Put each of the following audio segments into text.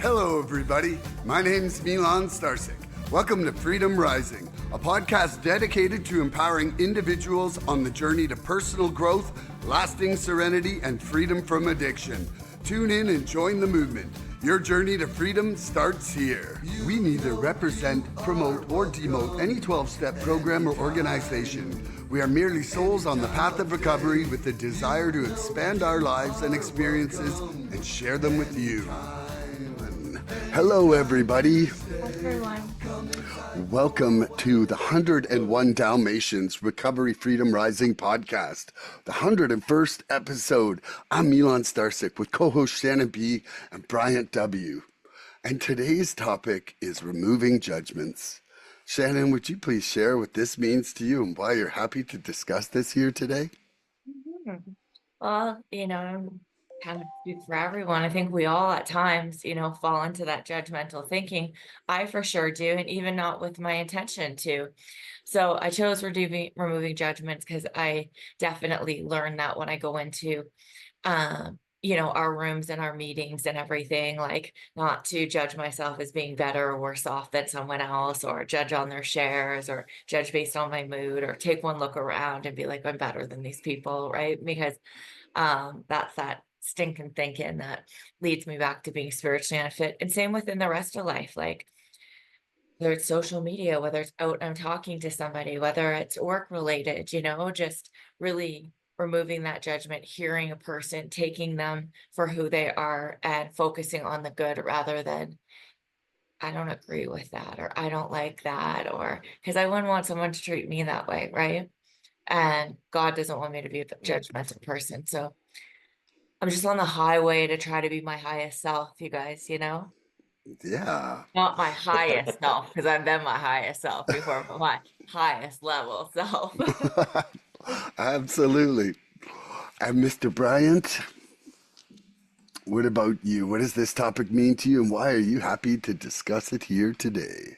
Hello, everybody. My name's Milan Starcic. Welcome to Freedom Rising, a podcast dedicated to empowering individuals on the journey to personal growth, lasting serenity, and freedom from addiction. Tune in and join the movement. Your journey to freedom starts here. We neither represent, promote, or demote any 12-step program or organization. We are merely souls on the path of recovery with the desire to expand our lives and experiences and share them with you. Hello, everybody. Everyone. Welcome to the 101 Dalmatians Recovery Freedom Rising podcast, the 101st episode. I'm Milan Starcic with Co-Hosts Shannon B and Bryant W. And today's topic is removing judgments. Shannon, would you please share what this means to you and why you're happy to discuss this here today? Well, kind of speak for everyone. I think we all at times, fall into that judgmental thinking. I for sure do, and even not with my intention to. So I chose removing judgments because I definitely learned that when I go into, our rooms and our meetings and everything, like not to judge myself as being better or worse off than someone else, or judge on their shares, or judge based on my mood, or take one look around and be like, I'm better than these people, right? Because that's that stinking thinking that leads me back to being spiritually unfit. And same within the rest of life, like whether it's social media, whether it's out and I'm talking to somebody, whether it's work related, just really removing that judgment, hearing a person, taking them for who they are and focusing on the good rather than I don't agree with that, or I don't like that, or because I wouldn't want someone to treat me that way, right? And God doesn't want me to be a judgmental person. So I'm just on the highway to try to be my highest self, you guys, Yeah. Not my highest self, because I've been my highest self before, but my highest level self. Absolutely. And Mr. Bryant, what about you? What does this topic mean to you and why are you happy to discuss it here today?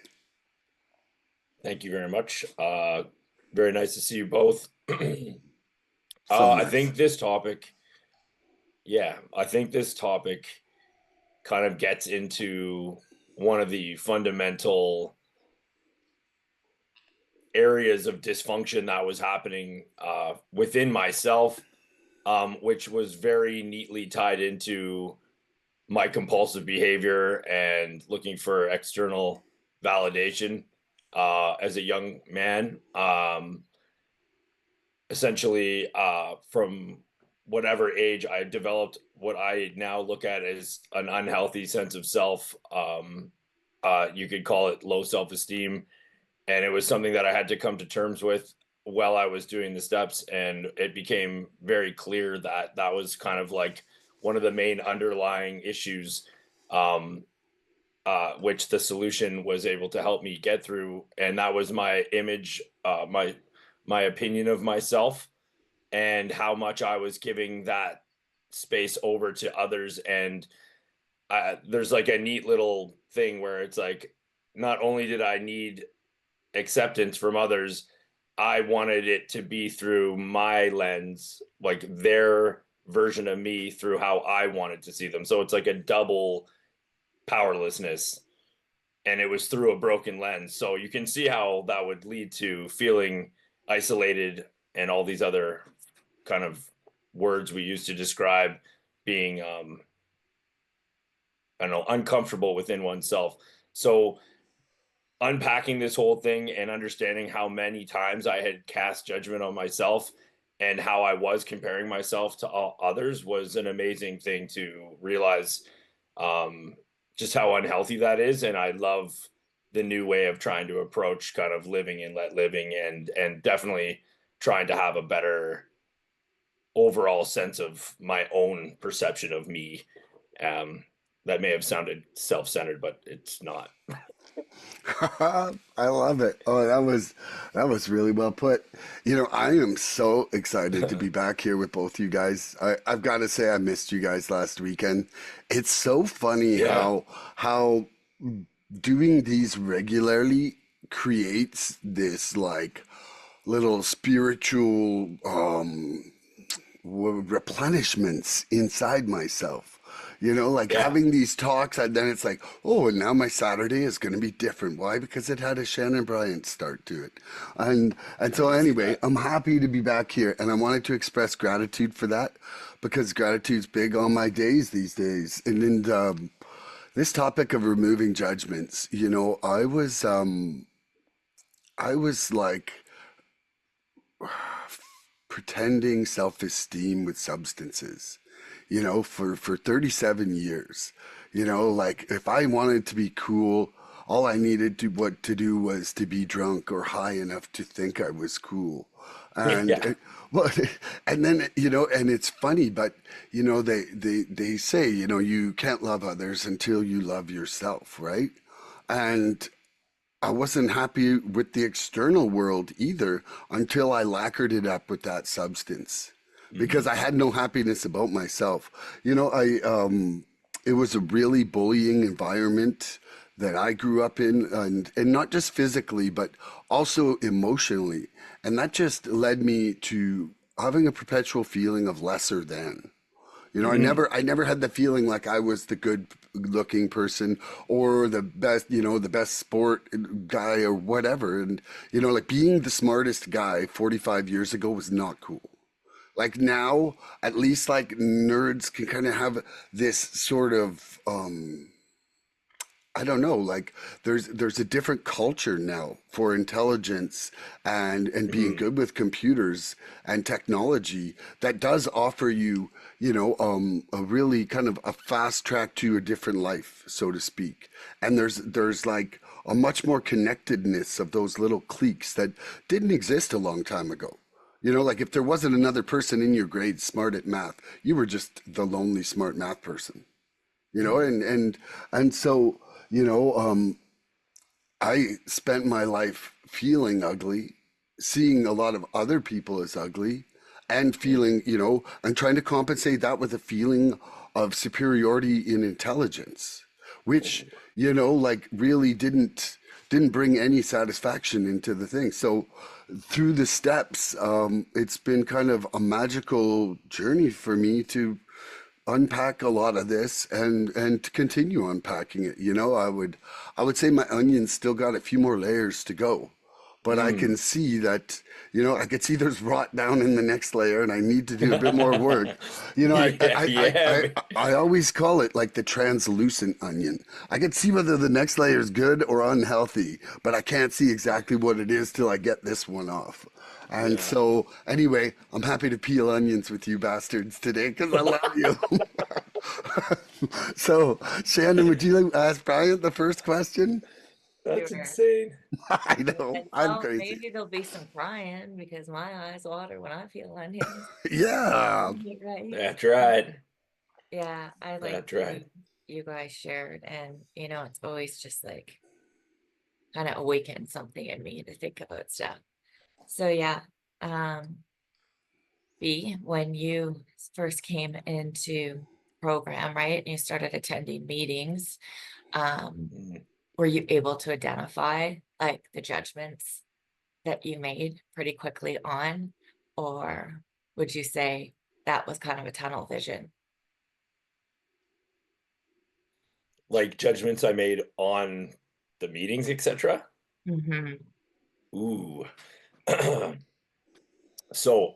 Thank you very much. Very nice to see you both. So I nice. think this topic kind of gets into one of the fundamental areas of dysfunction that was happening within myself, which was very neatly tied into my compulsive behavior and looking for external validation as a young man. Essentially, from whatever age, I developed what I now look at as an unhealthy sense of self. You could call it low self-esteem. And it was something that I had to come to terms with while I was doing the steps. And it became very clear that that was kind of like one of the main underlying issues, which the solution was able to help me get through. And that was my image, my opinion of myself, and how much I was giving that space over to others. And there's like a neat little thing where it's like, not only did I need acceptance from others, I wanted it to be through my lens, like their version of me through how I wanted to see them. So it's like a double powerlessness, and it was through a broken lens. So you can see how that would lead to feeling isolated and all these other kind of words we use to describe being uncomfortable within oneself. So unpacking this whole thing and understanding how many times I had cast judgment on myself and how I was comparing myself to others was an amazing thing to realize, just how unhealthy that is. And I love the new way of trying to approach kind of living and let living, and definitely trying to have a better overall sense of my own perception of me. That may have sounded self-centered, but it's not. I love it. Oh, that was really well put. I am so excited to be back here with both you guys. I've got to say I missed you guys last weekend. It's so funny how doing these regularly creates this like little spiritual replenishments inside myself. like Yeah. having these talks, and then it's like, oh, and now my Saturday is going to be different. Why? Because it had a Shannon Bryant start to it. And so I see anyway, that. I'm happy to be back here, and I wanted to express gratitude for that because gratitude's big on my days these days. And this topic of removing judgments, I was like pretending self-esteem with substances, for 37 years. Like if I wanted to be cool, all I needed to do was to be drunk or high enough to think I was cool. And Yeah. well, and then, and it's funny, but they say, you can't love others until you love yourself, right? And I wasn't happy with the external world either until I lacquered it up with that substance because Mhm. I had no happiness about myself. It was a really bullying environment that I grew up in, and not just physically, but also emotionally. And that just led me to having a perpetual feeling of lesser than. I Mhm. never had the feeling like I was the good looking person or the best sport guy or whatever. And, like being the smartest guy 45 years ago was not cool. Like now, at least like nerds can kind of have this sort of, I don't know, like there's a different culture now for intelligence and being Mhm. good with computers and technology that does offer you, a really kind of a fast track to a different life, so to speak. And there's like a much more connectedness of those little cliques that didn't exist a long time ago. Like if there wasn't another person in your grade smart at math, you were just the lonely smart math person, you know, Mhm. and and and so you know, I spent my life feeling ugly, seeing a lot of other people as ugly, and Mhm. feeling, and trying to compensate that with a feeling of superiority in intelligence, which, like really didn't bring any satisfaction into the thing. So through the steps, it's been kind of a magical journey for me to unpack a lot of this and to continue unpacking it. I would say my onion's still got a few more layers to go, but I can Mm. see that, I could see there's rot down in the next layer and I need to do a bit more work. Yeah, yeah, I always call it like the translucent onion. I can see whether the next layer is good or unhealthy, but I can't see exactly what it is till I get this one off. And yeah. so, anyway, I'm happy to peel onions with you bastards today because I love you. So, Shannon, would you like to ask Bryant the first question? That's Sure. insane. I know, And I'm well, crazy. maybe there'll be some crying because my eyes water when I feel onions. Yeah. Right? That's right. Yeah, I like That's what right. you guys shared, and it's always just like kind of awakened something in me to think about stuff. So yeah, um, B, when you first came into program, right, and you started attending meetings, um, Mm. were you able to identify like the judgments that you made pretty quickly on, or would you say that was kind of a tunnel vision? Like judgments I made on the meetings, etc. Hmm. Ooh. So,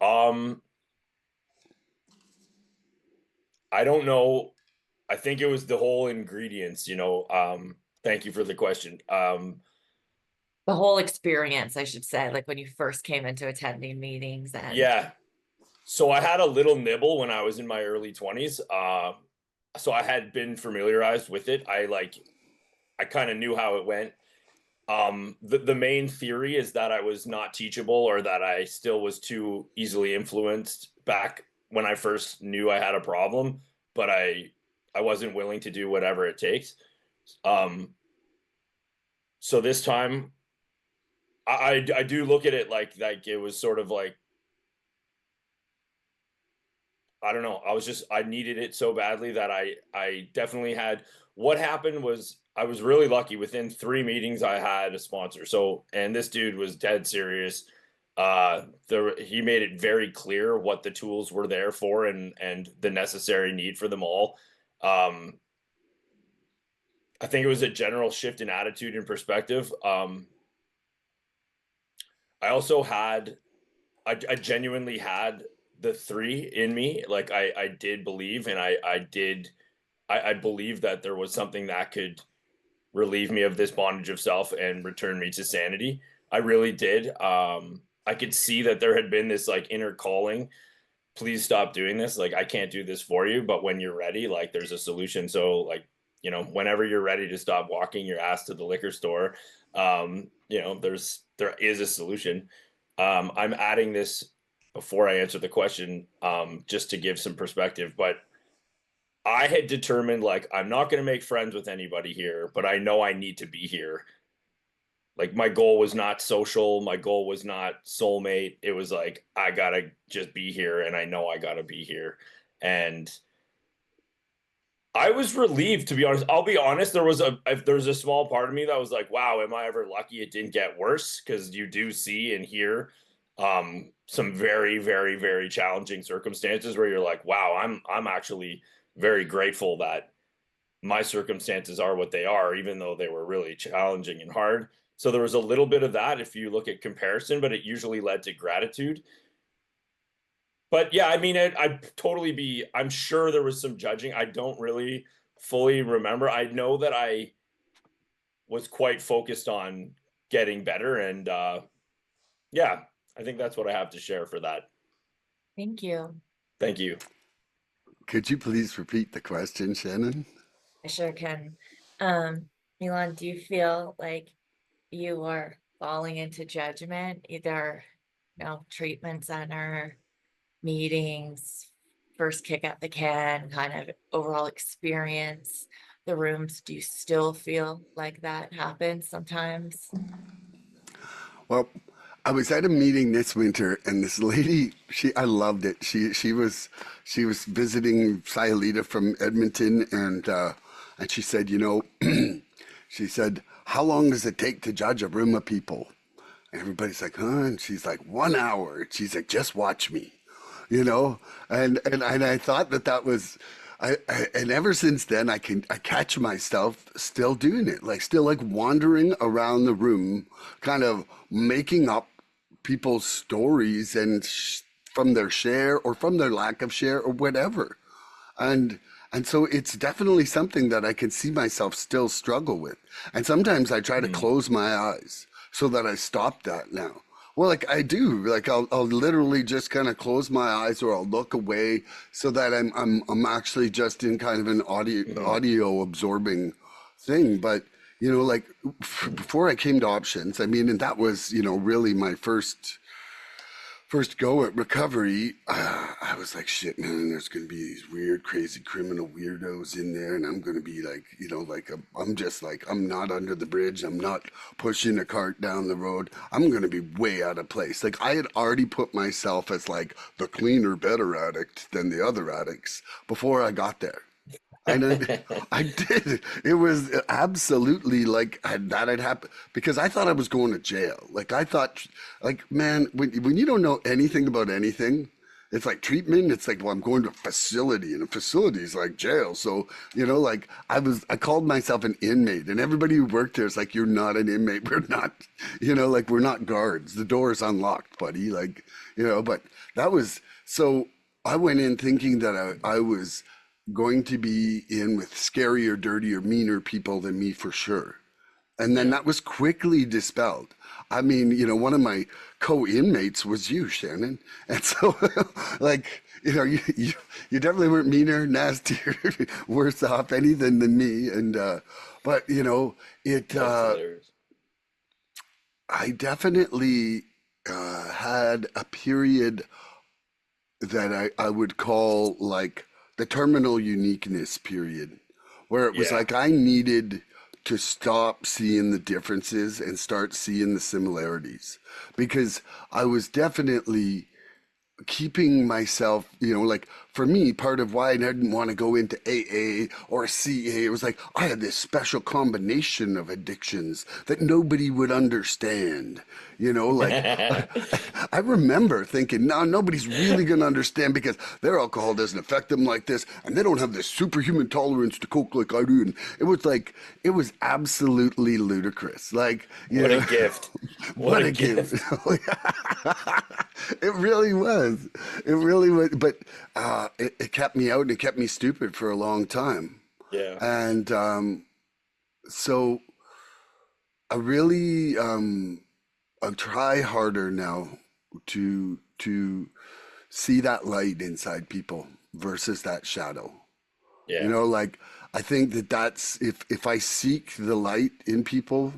I don't know. I think it was the whole ingredients. Thank you for the question. The whole experience, I should say, like when you first came into attending meetings and Yeah. So I had a little nibble when I was in my early 20s. So I had been familiarized with it. I kind of knew how it went. The main theory is that I was not teachable or that I still was too easily influenced back when I first knew I had a problem, but I wasn't willing to do whatever it takes. Um, so this time I do look at it like it was sort of like, I don't know. I needed it so badly that I definitely had. What happened was I was really lucky. Within 3 meetings, I had a sponsor. So, and this dude was dead serious. He made it very clear what the tools were there for and the necessary need for them all. I think it was a general shift in attitude and perspective. I also had, I genuinely had the 3 in me. Like I did believe, and I believed that there was something that could relieve me of this bondage of self and return me to sanity. I really did. I could see that there had been this like inner calling. Please stop doing this. Like, I can't do this for you, but when you're ready, like there's a solution. So like, whenever you're ready to stop walking your ass to the liquor store, there is a solution. I'm adding this before I answer the question, just to give some perspective, but I had determined like I'm not going to make friends with anybody here, but I know I need to be here. Like my goal was not social, my goal was not soulmate. It was like I got to just be here, and I know I got to be here. And I was relieved, to be honest. I'll be honest, there's a small part of me that was like, wow, am I ever lucky it didn't get worse? Because you do see and hear some very, very, very challenging circumstances where you're like, wow, I'm actually very grateful that my circumstances are what they are, even though they were really challenging and hard. So there was a little bit of that if you look at comparison, but it usually led to gratitude. But yeah, I mean, I'm sure there was some judging. I don't really fully remember. I know that I was quite focused on getting better. And yeah, I think that's what I have to share for that. Thank you. Thank you. Could you please repeat the question, Shannon? I sure can. Milan, do you feel like you are falling into judgment, either, treatment center, meetings, first kick at the can, kind of overall experience, the rooms? Do you still feel like that happens sometimes? Well, I was at a meeting this winter, and this lady, I loved it. She was visiting Sayalita from Edmonton, and she said, she said, how long does it take to judge a room of people? And everybody's like, huh? And she's like, 1 hour. She's like, just watch me, and I thought that was. And ever since then, I catch myself still doing it, like still like wandering around the room, kind of making up people's stories and from their share or from their lack of share or whatever. And so it's definitely something that I can see myself still struggle with. And sometimes I try to close my eyes so that I stop that now. Well, like I do, like I'll literally just kind of close my eyes or I'll look away so that I'm actually just in kind of an audio absorbing thing. But like before I came to options, I mean, and that was really my first go at recovery. I was like, shit, man, there's going to be these weird, crazy criminal weirdos in there. And I'm going to be like, I'm just like, I'm not under the bridge. I'm not pushing a cart down the road. I'm going to be way out of place. Like I had already put myself as like the cleaner, better addict than the other addicts before I got there. And I did. It was absolutely like that had happened because I thought I was going to jail. Like I thought, like man, when you don't know anything about anything, it's like treatment. It's like, well, I'm going to a facility, and a facility is like jail. So like I called myself an inmate, and everybody who worked there is like, you're not an inmate. We're not, like we're not guards. The door is unlocked, buddy. Like but that was so. I went in thinking that I was going to be in with scarier, dirtier, meaner people than me for sure. And then that was quickly dispelled. I mean, one of my co-inmates was you, Shannon. And so, like, you definitely weren't meaner, nastier, worse off anything than me. And, but, it, I definitely had a period that I would call like the terminal uniqueness period, where it was like I needed to stop seeing the differences and start seeing the similarities because I was definitely keeping myself, like for me, part of why I didn't want to go into AA or CA, it was like I had this special combination of addictions that nobody would understand. You know, like I remember thinking, no, nobody's really going to understand because their alcohol doesn't affect them like this, and they don't have this superhuman tolerance to coke like I do. And it was like, it was absolutely ludicrous. Like, you What a know, gift. what a gift. It really was. It really was. But it kept me out and it kept me stupid for a long time. Yeah. And so I really I try harder now to see that light inside people versus that shadow. You Yeah. know, like I think that that's if I seek the light in people,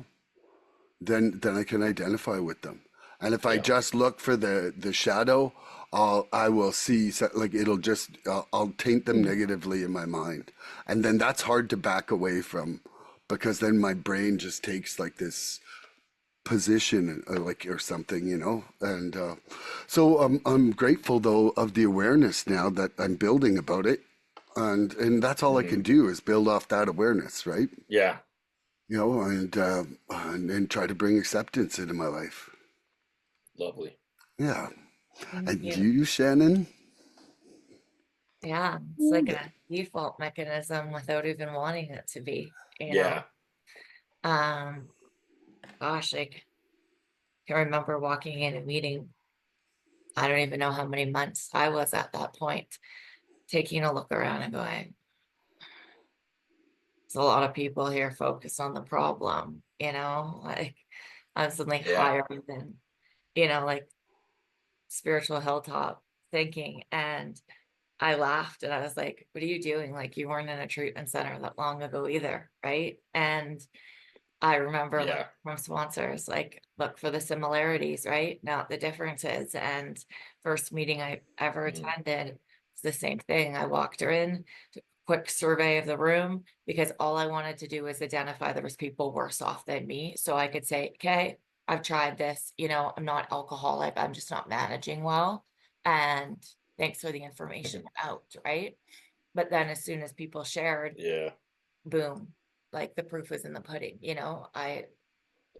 then I can identify with them. And if I Yeah. just look for the shadow, I will see like it'll just I'll taint them negatively in my mind, and then that's hard to back away from, because then my brain just takes like this position like or something, you know. And so I'm grateful though of the awareness now that I'm building about it, and that's all I Hmm. can do is build off that awareness, right? Yeah. You know, and try to bring acceptance into my life. Lovely. Yeah. Thank And you. you, Shannon? Yeah, it's like a default mechanism without even wanting it to be, you know. Yeah. Um, gosh, like I can remember walking in a meeting. I don't even know how many months I was at that point, taking a look around and going, there's a lot of people here focused on the problem, you know, like on something Yeah. higher than, you know, like spiritual hilltop thinking. And I laughed and I was like, what are you doing? Like you weren't in a treatment center that long ago either, right? And I remember like Yeah. from sponsors, like look for the similarities, right? Not the differences. And first meeting I ever Mhm. attended was the same thing. I walked her in, took a quick survey of the room because all I wanted to do was identify there was people worse off than me. So I could say, okay, I've tried this, you know, I'm not alcoholic, I'm just not managing well. And thanks for the information out, right? But then as soon as people shared, Yeah. boom, like the proof is in the pudding, you know. I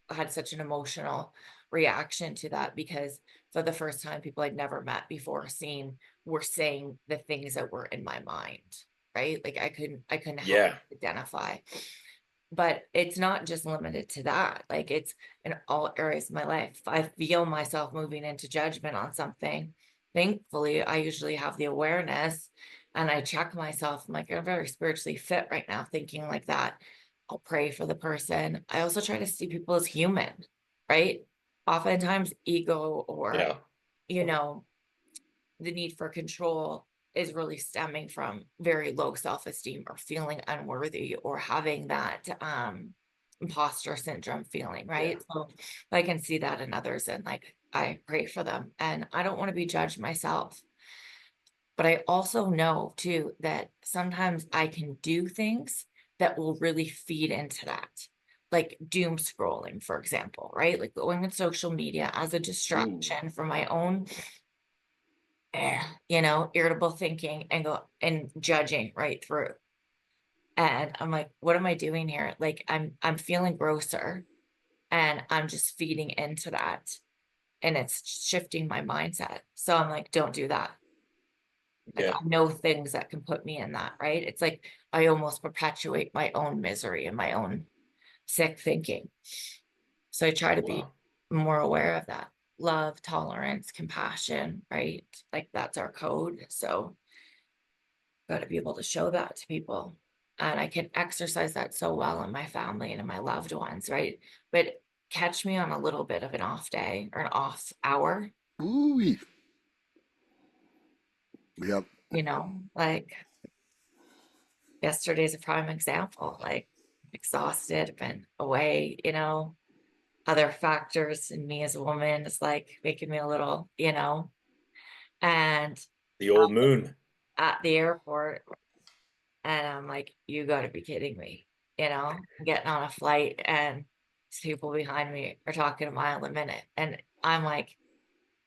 had such an emotional reaction to that because for the first time people I'd never met before seen were saying the things that were in my mind, right? Like I couldn't help Yeah. but identify. But it's not just limited to that, like it's in all areas of my life. If I feel myself moving into judgment on something, thankfully I usually have the awareness and I check myself. I'm like, I'm very spiritually fit right now thinking like that. I'll pray for the person. I also try to see people as human, right? Oftentimes ego or, Yeah. you know, the need for control is really stemming from very low self-esteem or feeling unworthy or having that imposter syndrome feeling, Yeah. right? So I can see that in others and like I pray for them and I don't want to be judged myself. But I also know too that sometimes I can do things that will really feed into that. Like doom scrolling, for example, right? Like going on social media as a Ooh. distraction for my own you know, irritable thinking and go and judging right through. And I'm like, what am I doing here? Like I'm feeling grosser and I'm just feeding into that and it's shifting my mindset. So I'm like, don't do that. Like Yeah. I know things that can put me in that, right? It's like I almost perpetuate my own misery and my own sick thinking. So I try to be Wow. more aware of that. Love, tolerance, compassion, right? Like that's our code. So got to be able to show that to people. And I can exercise that so well in my family and in my loved ones, right? But catch me on a little bit of an off day or an off hour, Ooh, yep. you know, like yesterday's a prime example, like exhausted, been away, you know, other factors in me as a woman is like making me a little, you know, and The old moon. at the airport, and I'm like, you gotta be kidding me. You know, I'm getting on a flight and these people behind me are talking a mile a minute. And I'm like,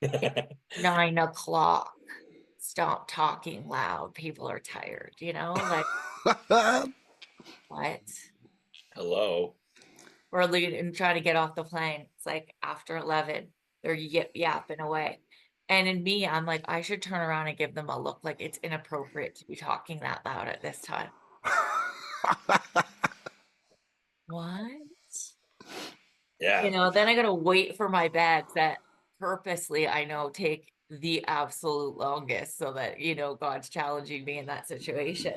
it's 9 o'clock. stop talking loud. People are tired, like what? Hello. Or lead and trying to get off the plane. It's like after 11, they're yapping away. And in me, I'm like, I should turn around and give them a look like it's inappropriate to be talking that loud at this time. What? Yeah. Then I gotta wait for my bags that purposely I know take the absolute longest so that, God's challenging me in that situation.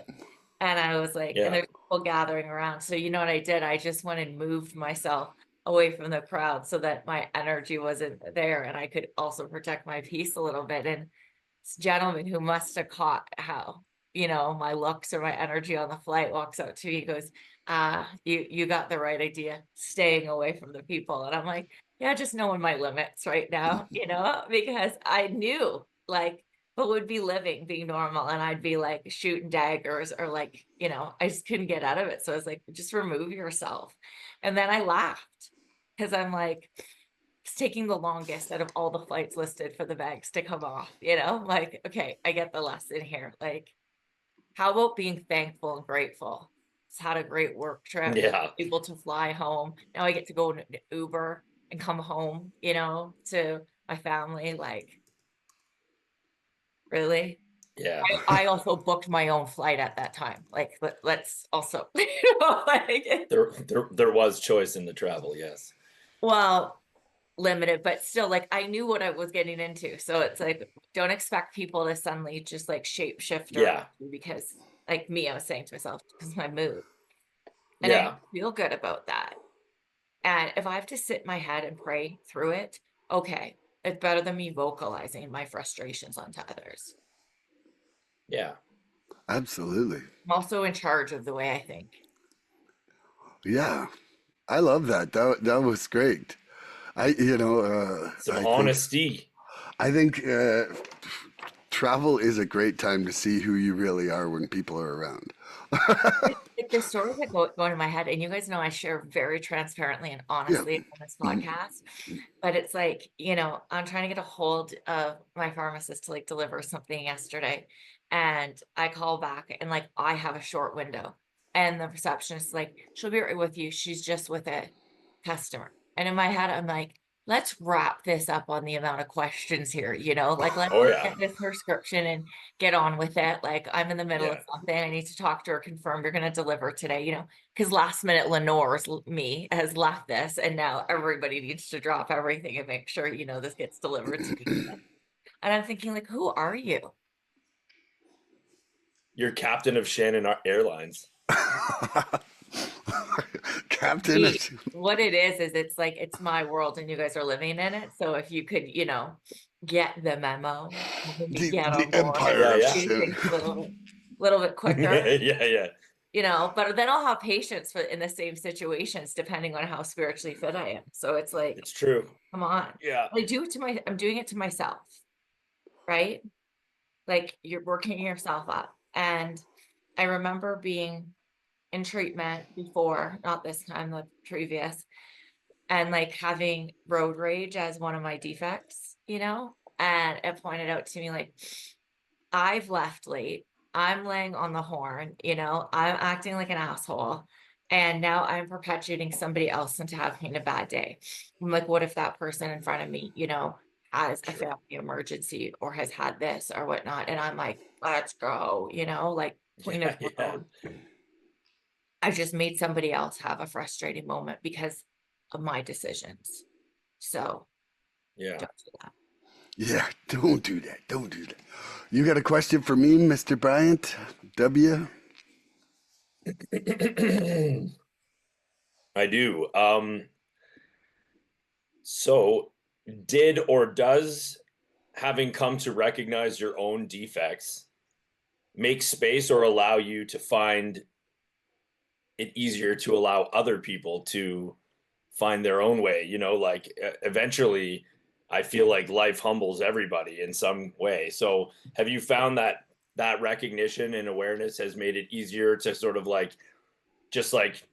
And I was like, and Yeah. there's people gathering around. So you know what I did? I just went and moved myself away from the crowd so that my energy wasn't there and I could also protect my peace a little bit. And this gentleman who must have caught how, my looks or my energy on the flight walks up to me, he goes, you got the right idea, staying away from the people. And I'm like, yeah, just knowing my limits right now, because I knew like but would be living, being normal, and I'd be like shooting daggers or like, I just couldn't get out of it. So I was like, just remove yourself. And then I laughed because I'm like, it's taking the longest out of all the flights listed for the bags to come off, like, okay, I get the lesson here. Like, how about being thankful and grateful? It's had a great work trip, Yeah. able to fly home. Now I get to go in an Uber and come home, to my family. Like, really? Yeah. I also booked my own flight at that time. Like, let's also, like, There was choice in the travel, yes. well, limited, but still, like, I knew what I was getting into. So it's like, don't expect people to suddenly just like shapeshift Yeah. because, like me, I was saying to myself, because my mood, and I Yeah. feel good about that. And if I have to sit in my head and pray through it, okay, it's better than me vocalizing my frustrations onto others. Yeah. Absolutely. I'm also in charge of the way I think. Yeah. I love that. That was great. Some honesty. I think travel is a great time to see who you really are when people are around. Like the stories that go in my head, and you guys know I share very transparently and Yeah. honestly on this podcast, but it's like, I'm trying to get a hold of my pharmacist to like deliver something yesterday. And I call back and like I have a short window. And the receptionist is like, she'll be right with you. She's just with a customer. And in my head, I'm like, let's wrap this up on the amount of questions here, like let's Oh yeah. get this prescription and get on with it. Like I'm in the middle of Yeah. something. I need to talk to her, confirm you're going to deliver today, because last minute Lenore's me has left this and now everybody needs to drop everything and make sure, this gets delivered to me. And I'm thinking like, who are you? You're captain of Shannon Airlines. Captain. What it is it's like, it's my world and you guys are living in it. So if you could, get the memo, maybe get on the board, empire of Yeah. do shit. things a little bit quicker. Yeah. But then I'll have patience in the same situations, depending on how spiritually fit I am. So it's like, It's true. come on. Yeah. I'm doing it to myself, right? Like you're working yourself up. And I remember being in treatment before, not this time, the previous, and like having road rage as one of my defects, and it pointed out to me like, I've left late. I'm laying on the horn, I'm acting like an asshole. And now I'm perpetuating somebody else into having a bad day. I'm like, what if that person in front of me, has a family emergency or has had this or whatnot? And I'm like, let's go, like queen of the Yeah. road. I just made somebody else have a frustrating moment because of my decisions. So Yeah. don't do that. Yeah, don't do that. Don't do that. You got a question for me, Mr. Bryant W? I do. So did or does having come to recognize your own defects make space or allow you to find it easier to allow other people to find their own way? Like eventually I feel like life humbles everybody in some way. So have you found that recognition and awareness has made it easier to sort of like, just like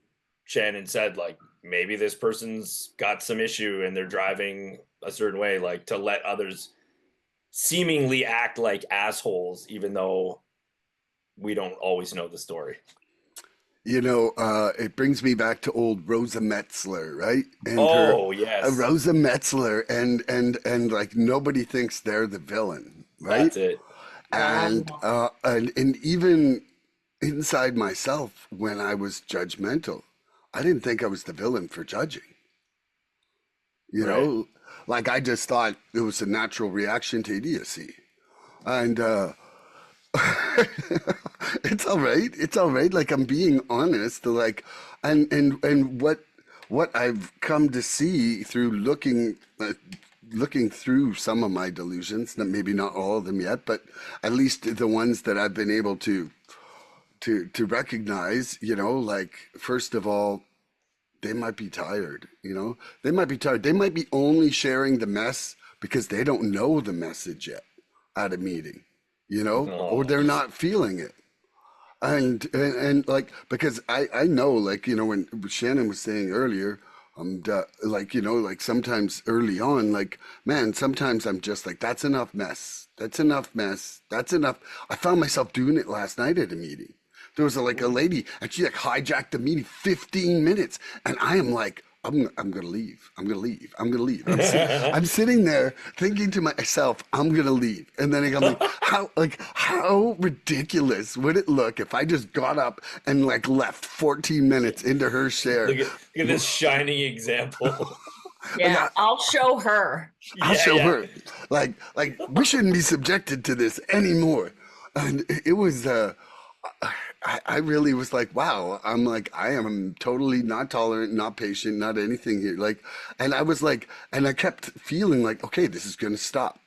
Shannon said, like maybe this person's got some issue and they're driving a certain way, like to let others seemingly act like assholes, even though we don't always know the story. It brings me back to old Rosa Metzler, right? And her Oh, yes. Rosa Metzler, and like nobody thinks they're the villain, right? That's it. And even inside myself, when I was judgmental, I didn't think I was the villain for judging. Right. Like I just thought it was a natural reaction to idiocy, and it's all right. It's all right. Like I'm being honest. Like, and what I've come to see through looking through some of my delusions, maybe not all of them yet, but at least the ones that I've been able to recognize. Like first of all, they might be tired. They might be tired. They might be only sharing the mess because they don't know the message yet at a meeting. Or they're not feeling it. And like, because I know, like, when Shannon was saying earlier, like sometimes early on, like, man, sometimes I'm just like, that's enough mess. That's enough mess. That's enough. I found myself doing it last night at a meeting. There was like a lady and she like hijacked the meeting 15 minutes. And I am like, I'm gonna leave. I'm gonna leave. I'm gonna leave. I'm sitting there thinking to myself, I'm gonna leave. And then I'm like, how ridiculous would it look if I just got up and like left 14 minutes into her share? Look at this shining example. Yeah, I'll show her. I'll show her. Like we shouldn't be subjected to this anymore. And it was I really was like, wow, I'm like, I am totally not tolerant, not patient, not anything here. Like, and I was like, and I kept feeling like, okay, this is going to stop.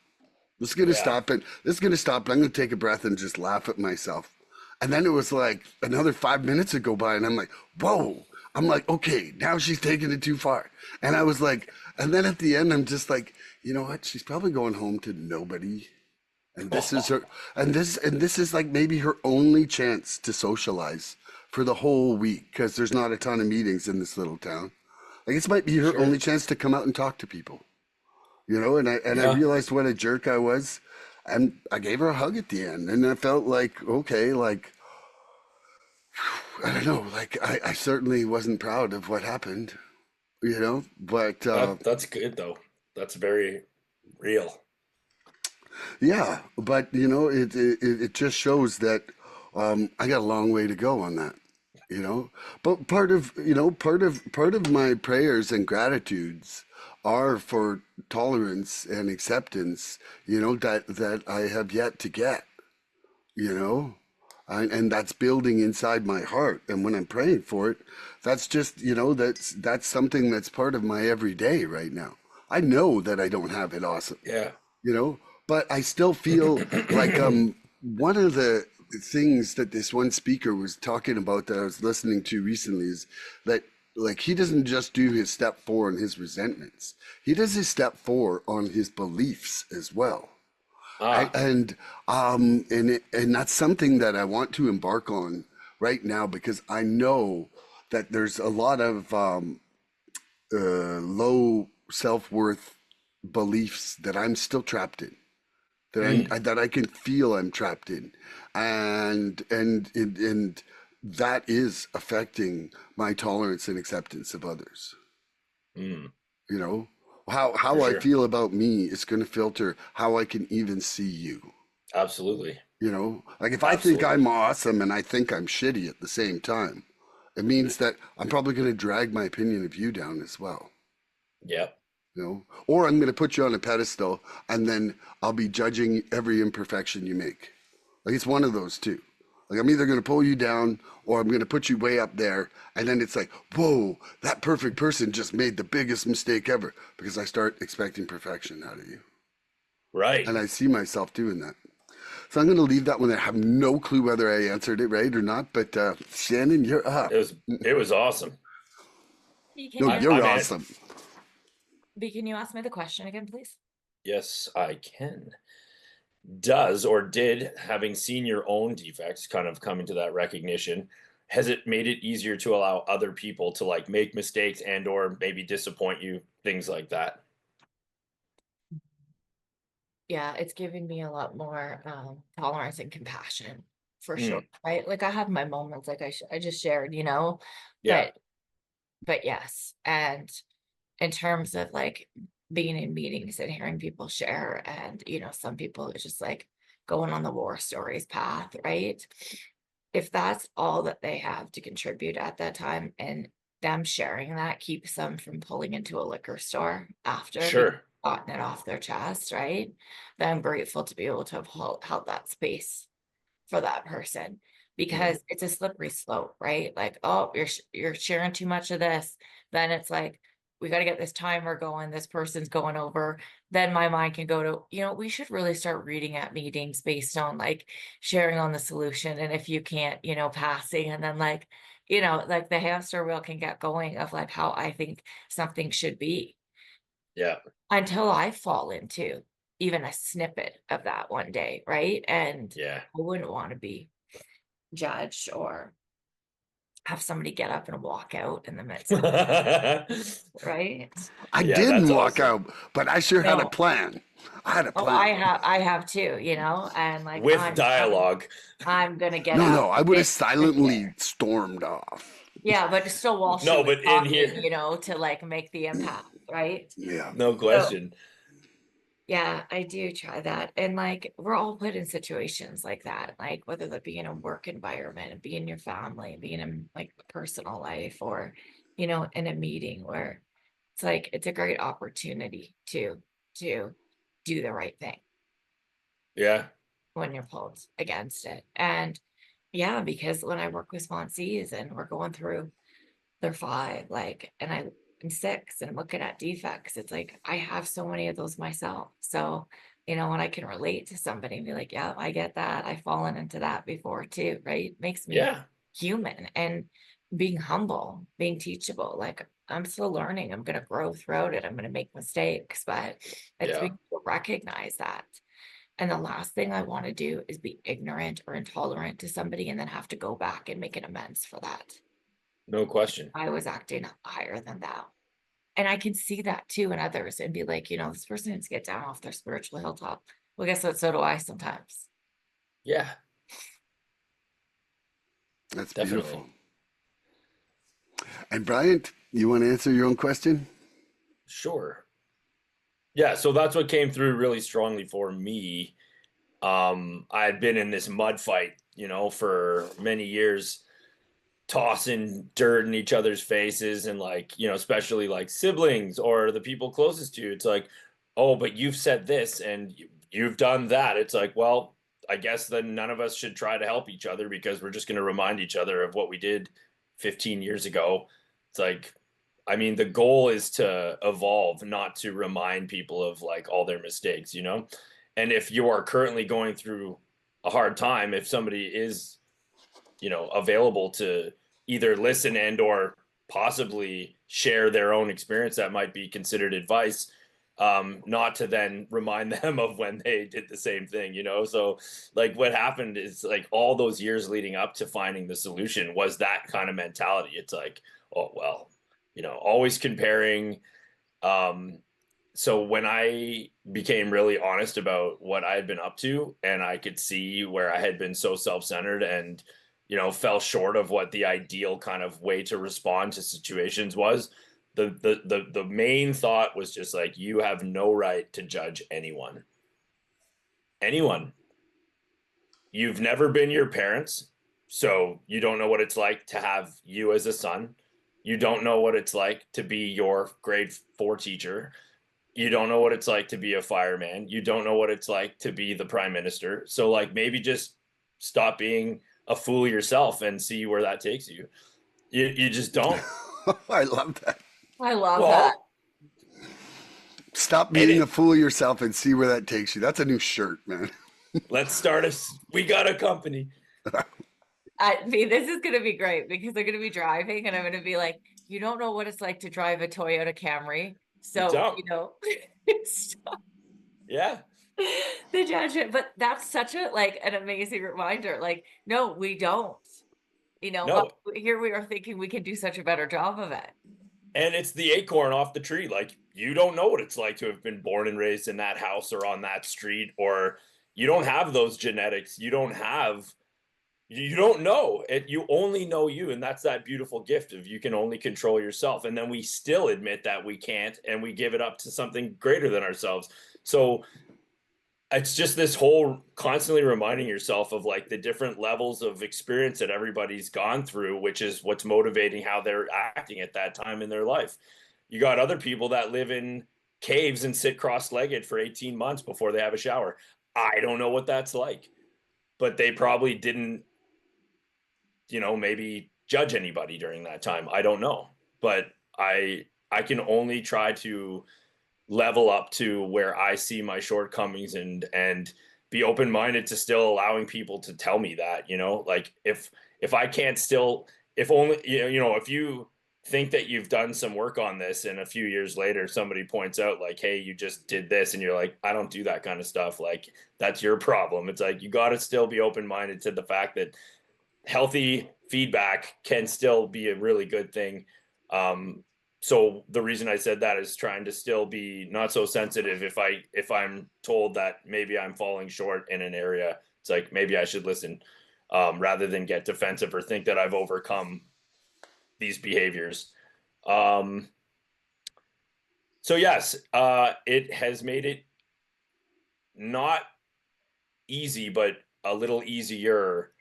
This is going to stop it. This is going to stop. And I'm going to take a breath and just laugh at myself. And then it was like another 5 minutes would go by and I'm like, whoa. I'm like, okay, now she's taking it too far. And I was like, and then at the end, I'm just like, you know what? She's probably going home to nobody. And this is her, and this is like maybe her only chance to socialize for the whole week because there's not a ton of meetings in this little town. Like this might be her only chance to come out and talk to people, And I realized what a jerk I was, and I gave her a hug at the end, and I felt like okay, like I don't know, like I certainly wasn't proud of what happened, but that's good though. That's very real. yeah, but it just shows that I got a long way to go on that, But part of my prayers and gratitudes are for tolerance and acceptance, that I have yet to get, and that's building inside my heart. And when I'm praying for it, that's just that's something that's part of my everyday right now. I know that I don't have it awesome, Yeah. But I still feel like one of the things that this one speaker was talking about that I was listening to recently is that like he doesn't just do his step 4 on his resentments. He does his step 4 on his beliefs as well. And that's something that I want to embark on right now because I know that there's a lot of low self-worth beliefs that I'm still trapped in. That I can feel I'm trapped in, and that is affecting my tolerance and acceptance of others. Mm. How For I sure. feel about me is going to filter how I can even see you. Absolutely. Like if I think I'm awesome and I think I'm shitty at the same time, it means that I'm probably going to drag my opinion of you down as well. Yep. Or I'm going to put you on a pedestal and then I'll be judging every imperfection you make. Like it's one of those two. Like I'm either going to pull you down or I'm going to put you way up there. And then it's like, whoa, that perfect person just made the biggest mistake ever because I start expecting perfection out of you. Right. And I see myself doing that. So I'm going to leave that one there. I have no clue whether I answered it right or not, but Shannon, you're up. It was awesome. No, you're awesome. B, can you ask me the question again, please? Yes, I can. Does or did having seen your own defects kind of come into that recognition, has it made it easier to allow other people to like make mistakes and or maybe disappoint you, things like that? Yeah, it's giving me a lot more tolerance and compassion for sure, Mm, right? Like I have my moments, like I just shared, yeah. but yes, and in terms of like being in meetings and hearing people share, and some people it's just like going on the war stories path, right? If that's all that they have to contribute at that time, and them sharing that keeps them from pulling into a liquor store after because Sure. gotten it off their chest, right? Then I'm grateful to be able to have held that space for that person, Mm, because it's a slippery slope, right? Like, oh, you're sharing too much of this. Then it's like, we got to get this timer going. This person's going over. Then my mind can go to, we should really start reading at meetings based on like sharing on the solution. And if you can't, passing, and then like the hamster wheel can get going of like how I think something should be, yeah. until I fall into even a snippet of that one day, right? And Yeah. I wouldn't want to be judged or have somebody get up and walk out in the midst of, right? I Yeah, didn't that's walk awesome. out, but I sure had a No. plan. I had a Oh, plan. I have too, and like With dialogue. I'm gonna get No, up no, I would have and silently share. stormed off. Yeah, but still while she No, was but in talking, here, to like make the impact, right? Yeah. no So question. yeah, I do try that. And like we're all put in situations like that, like whether that be in a work environment, be in your family, being in like personal life, or in a meeting where it's like it's a great opportunity to do the right thing Yeah. when you're pulled against it. And yeah, because when I work with sponsees and we're going through they're five, like, and I'm six and I'm looking at defects. It's like I have so many of those myself. So, when I can relate to somebody and be like, yeah, I get that. I've fallen into that before too, right? Makes me Yeah. human, and being humble, being teachable. Like I'm still learning. I'm gonna grow throughout it. I'm gonna make mistakes, but it's Yeah. being able to recognize that. And the last thing I want to do is be ignorant or intolerant to somebody and then have to go back and make an amends for that. No question. I was acting higher than thou. And I can see that too in others and be like, this person needs to get down off their spiritual hilltop. Well, guess what? So do I sometimes. Yeah, That's definitely. beautiful. And Bryant, you want to answer your own question? Sure. Yeah, so that's what came through really strongly for me. I had been in this mud fight, for many years, tossing dirt in each other's faces, and like, especially like siblings or the people closest to you. It's like, oh, but you've said this and you've done that. It's like, well, I guess then none of us should try to help each other because we're just going to remind each other of what we did 15 years ago. It's like, I mean, the goal is to evolve, not to remind people of like all their mistakes. And if you are currently going through a hard time, if somebody is, available to either listen and or possibly share their own experience that might be considered advice, not to then remind them of when they did the same thing. So like what happened is like all those years leading up to finding the solution was that kind of mentality. It's like, oh well, always comparing. um so when I became really honest about what I had been up to, and I could see where I had been so self-centered and fell short of what the ideal kind of way to respond to situations was, the main thought was just like, you have no right to judge anyone. You've never been your parents, so you don't know what it's like to have you as a son. You don't know what it's like to be your grade 4 teacher. You don't know what it's like to be a fireman. You don't know what it's like to be the prime minister. So like maybe just stop being a fool yourself and see where that takes you. You just don't. I love that. I love that. Well, Stop and being a fool of yourself and see where that takes you. That's a new shirt, man. let's start we got a company. I mean, this is gonna be great because they're gonna be driving and I'm gonna be like, you don't know what it's like to drive a Toyota Camry. You So, don't. stop Yeah. the judgment. But that's such a like an amazing reminder. Like, no, we don't. No. Here we are thinking we can do such a better job of it. And it's the acorn off the tree. Like, you don't know what it's like to have been born and raised in that house or on that street, or you don't have those genetics. You don't know it. You only know you. And that's that beautiful gift of you can only control yourself. And then we still admit that we can't, and we give it up to something greater than ourselves. So it's just this whole constantly reminding yourself of like the different levels of experience that everybody's gone through, which is what's motivating how they're acting at that time in their life. You got other people that live in caves and sit cross-legged for 18 months before they have a shower. I don't know what that's like, but they probably didn't, maybe judge anybody during that time. I don't know, but I can only try to level up to where I see my shortcomings and be open-minded to still allowing people to tell me that, like if I can't still, if only, if you think that you've done some work on this and a few years later somebody points out like, hey, you just did this, and you're like, I don't do that kind of stuff, like that's your problem. It's like, you got to still be open-minded to the fact that healthy feedback can still be a really good thing. So the reason I said that is trying to still be not so sensitive. If I'm told that maybe I'm falling short in an area, it's like, maybe I should listen, rather than get defensive or think that I've overcome these behaviors. So yes, it has made it not easy, but a little easier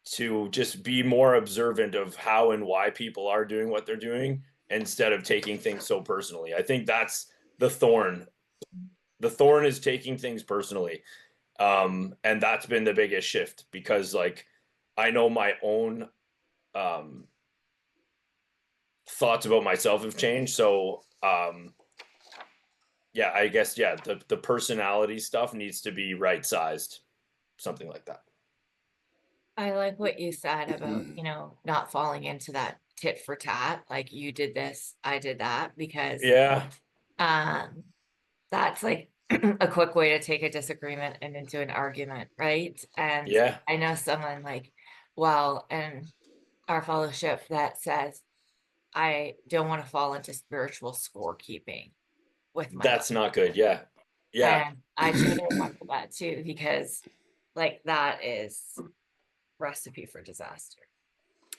to just be more observant of how and why people are doing what they're doing, instead of taking things so personally. I think that's the thorn. The thorn is taking things personally. And that's been the biggest shift, because like, I know my own thoughts about myself have changed. So yeah, I guess, yeah, the personality stuff needs to be right sized, something like that. I like what you said about, not falling into that tit for tat, like you did this, I did that, because Yeah. that's like a quick way to take a disagreement and into an argument, right? And Yeah. I know someone like, well, in our fellowship that says, I don't want to fall into spiritual scorekeeping with my life. That's not good. Yeah. Yeah. And I try to remember that too, because like that is recipe for disaster.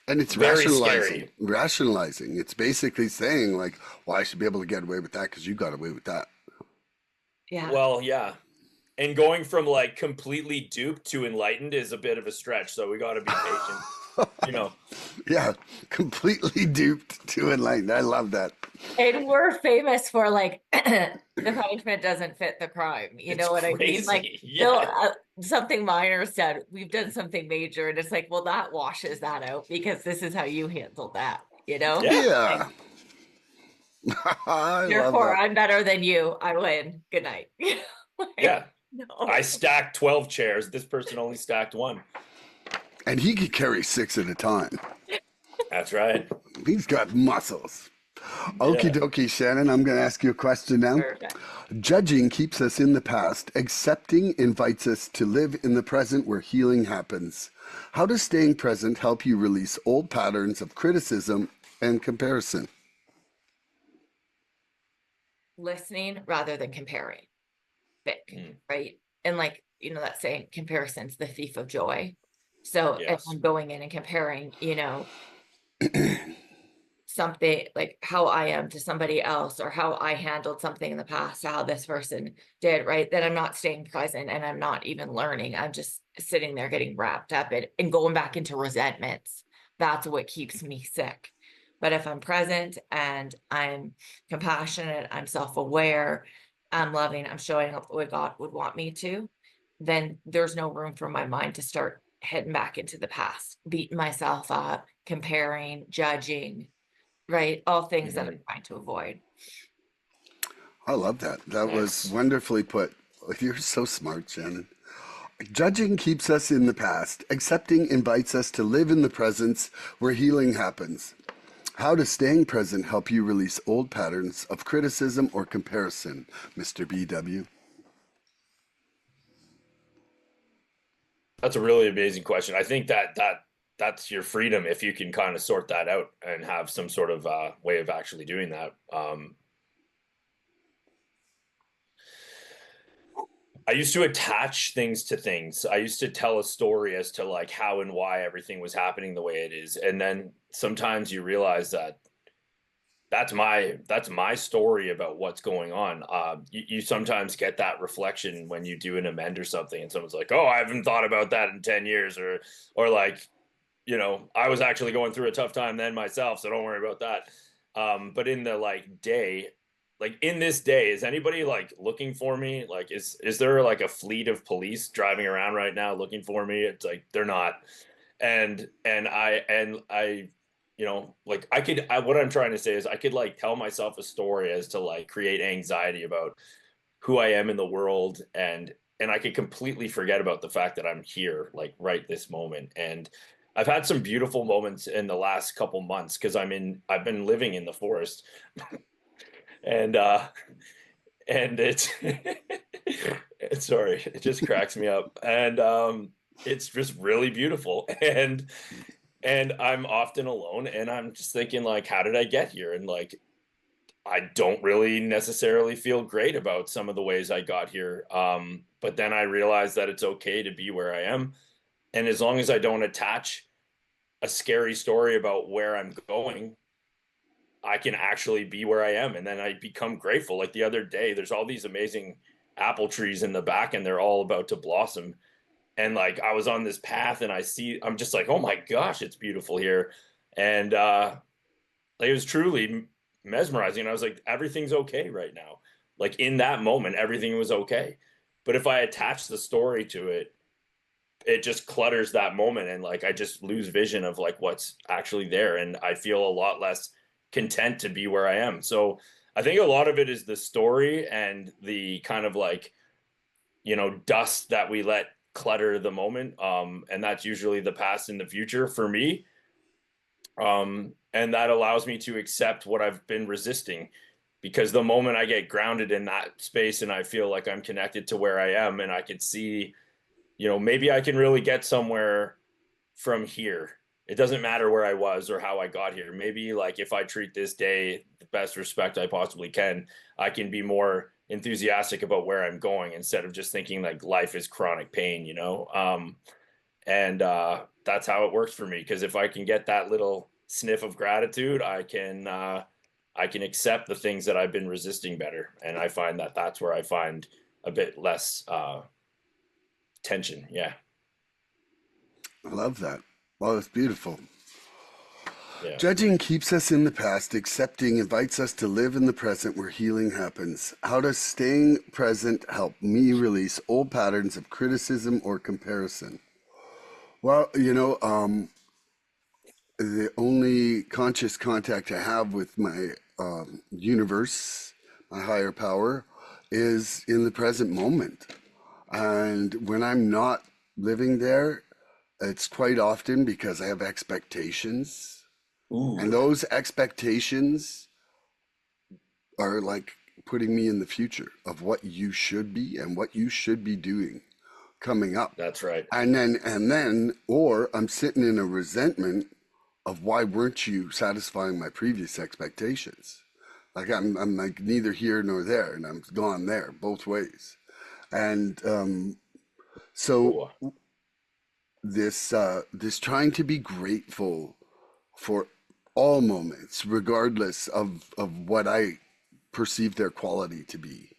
And it's Very rationalizing. scary. Rationalizing. It's basically saying like, well, I should be able to get away with that because you got away with that. Yeah. Well, yeah. And going from like completely duped to enlightened is a bit of a stretch. So we got to be patient. Yeah, completely duped to enlightened. I love that. And we're famous for like the punishment doesn't fit the crime. You know what I mean? Like, Yeah. something minor said, we've done something major, and it's like, well, that washes that out because this is how you handled that. Yeah. Yeah. I love Therefore, that. I'm better than you. I win. Good night. Like, Yeah. no. I stacked 12 chairs. This person only stacked one. And he could carry 6 at a time. That's right. He's got muscles. Okie dokie, Shannon, I'm going to ask you a question now. Perfect. Judging keeps us in the past. Accepting invites us to live in the present where healing happens. How does staying present help you release old patterns of criticism and comparison? Listening rather than comparing. Big, right? And like, that saying, comparison's the thief of joy. So if Yes. I'm going in and comparing, something like how I am to somebody else, or how I handled something in the past, how this person did, right? Then I'm not staying present, and I'm not even learning. I'm just sitting there getting wrapped up and going back into resentments. That's what keeps me sick. But if I'm present and I'm compassionate, I'm self-aware, I'm loving, I'm showing up the way God would want me to, then there's no room for my mind to start heading back into the past, beating myself up, comparing, judging, right? All things that I'm trying to avoid. I love that. That was wonderfully put. You're so smart, Shannon. Judging keeps us in the past. Accepting invites us to live in the presence where healing happens. How does staying present help you release old patterns of criticism or comparison, Mr. BW? That's a really amazing question. I think that that's your freedom if you can kind of sort that out and have some sort of way of actually doing that. I used to attach things to things. I used to tell a story as to like how and why everything was happening the way it is. And then sometimes you realize that that's my story about what's going on. You sometimes get that reflection when you do an amend or something, and someone's like, "Oh, I haven't thought about that in 10 years," or like, I was actually going through a tough time then myself, so don't worry about that. But in the in this day, is anybody like looking for me? Like, is there like a fleet of police driving around right now looking for me? It's like they're not. And I what I'm trying to say is I could like tell myself a story as to like create anxiety about who I am in the world, and I could completely forget about the fact that I'm here like right this moment. And I've had some beautiful moments in the last couple months because I've been living in the forest. and it's it's sorry, it just cracks me up. And it's just really beautiful. And I'm often alone, and I'm just thinking like, how did I get here? And like, I don't really necessarily feel great about some of the ways I got here. But then I realized that it's okay to be where I am. And as long as I don't attach a scary story about where I'm going, I can actually be where I am. And then I become grateful. Like the other day, there's all these amazing apple trees in the back, and they're all about to blossom. And like, I was on this path, and I'm just like, oh my gosh, it's beautiful here. And it was truly mesmerizing. I was like, everything's okay right now. Like in that moment, everything was okay. But if I attach the story to it, it just clutters that moment, and like I just lose vision of like what's actually there, and I feel a lot less content to be where I am. So I think a lot of it is the story and the kind of like, dust that we let clutter the moment, and that's usually the past and the future for me. And that allows me to accept what I've been resisting, because the moment I get grounded in that space and I feel like I'm connected to where I am, and I could see, maybe I can really get somewhere from here. It doesn't matter where I was or how I got here. Maybe like if I treat this day the best respect I possibly can, I can be more enthusiastic about where I'm going instead of just thinking like life is chronic pain, and that's how it works for me. Because if I can get that little sniff of gratitude, I can accept the things that I've been resisting better, and I find that that's where I find a bit less tension. Yeah. I love that. Well, it's beautiful. Yeah. Judging keeps us in the past, accepting invites us to live in the present where healing happens. How does staying present help me release old patterns of criticism or comparison? Well, the only conscious contact I have with my universe, my higher power, is in the present moment. And when I'm not living there, it's quite often because I have expectations. Ooh. And those expectations are like putting me in the future of what you should be and what you should be doing coming up. That's right. Or I'm sitting in a resentment of why weren't you satisfying my previous expectations? Like I'm like neither here nor there, and I'm gone there both ways. And so Ooh. this trying to be grateful for all moments, regardless of what I perceive their quality to be,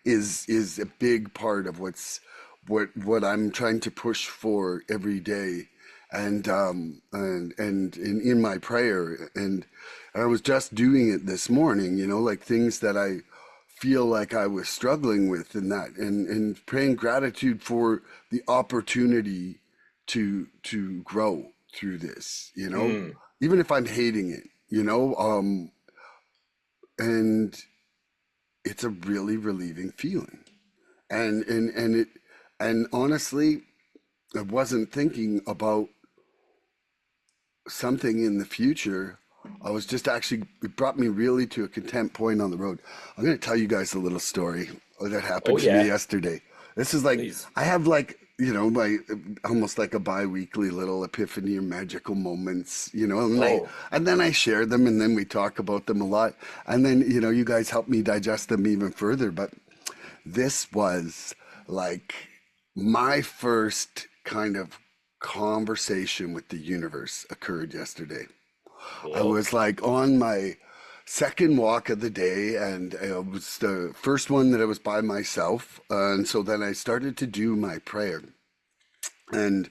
is a big part of what I'm trying to push for every day, and in my prayer. And I was just doing it this morning, like things that I feel like I was struggling with, in that, and praying gratitude for the opportunity to grow through this, even if I'm hating it, and it's a really relieving feeling. And honestly, I wasn't thinking about something in the future. I was just actually, it brought me really to a content point on the road. I'm going to tell you guys a little story that happened to me yesterday. This is like, Please. I have like, my almost like a bi-weekly little epiphany or magical moments, Oh, and then I share them and then we talk about them a lot. And then, you guys help me digest them even further. But this was like my first kind of conversation with the universe occurred yesterday. I cool. was like on my second walk of the day, and it was the first one that I was by myself. And so then I started to do my prayer. And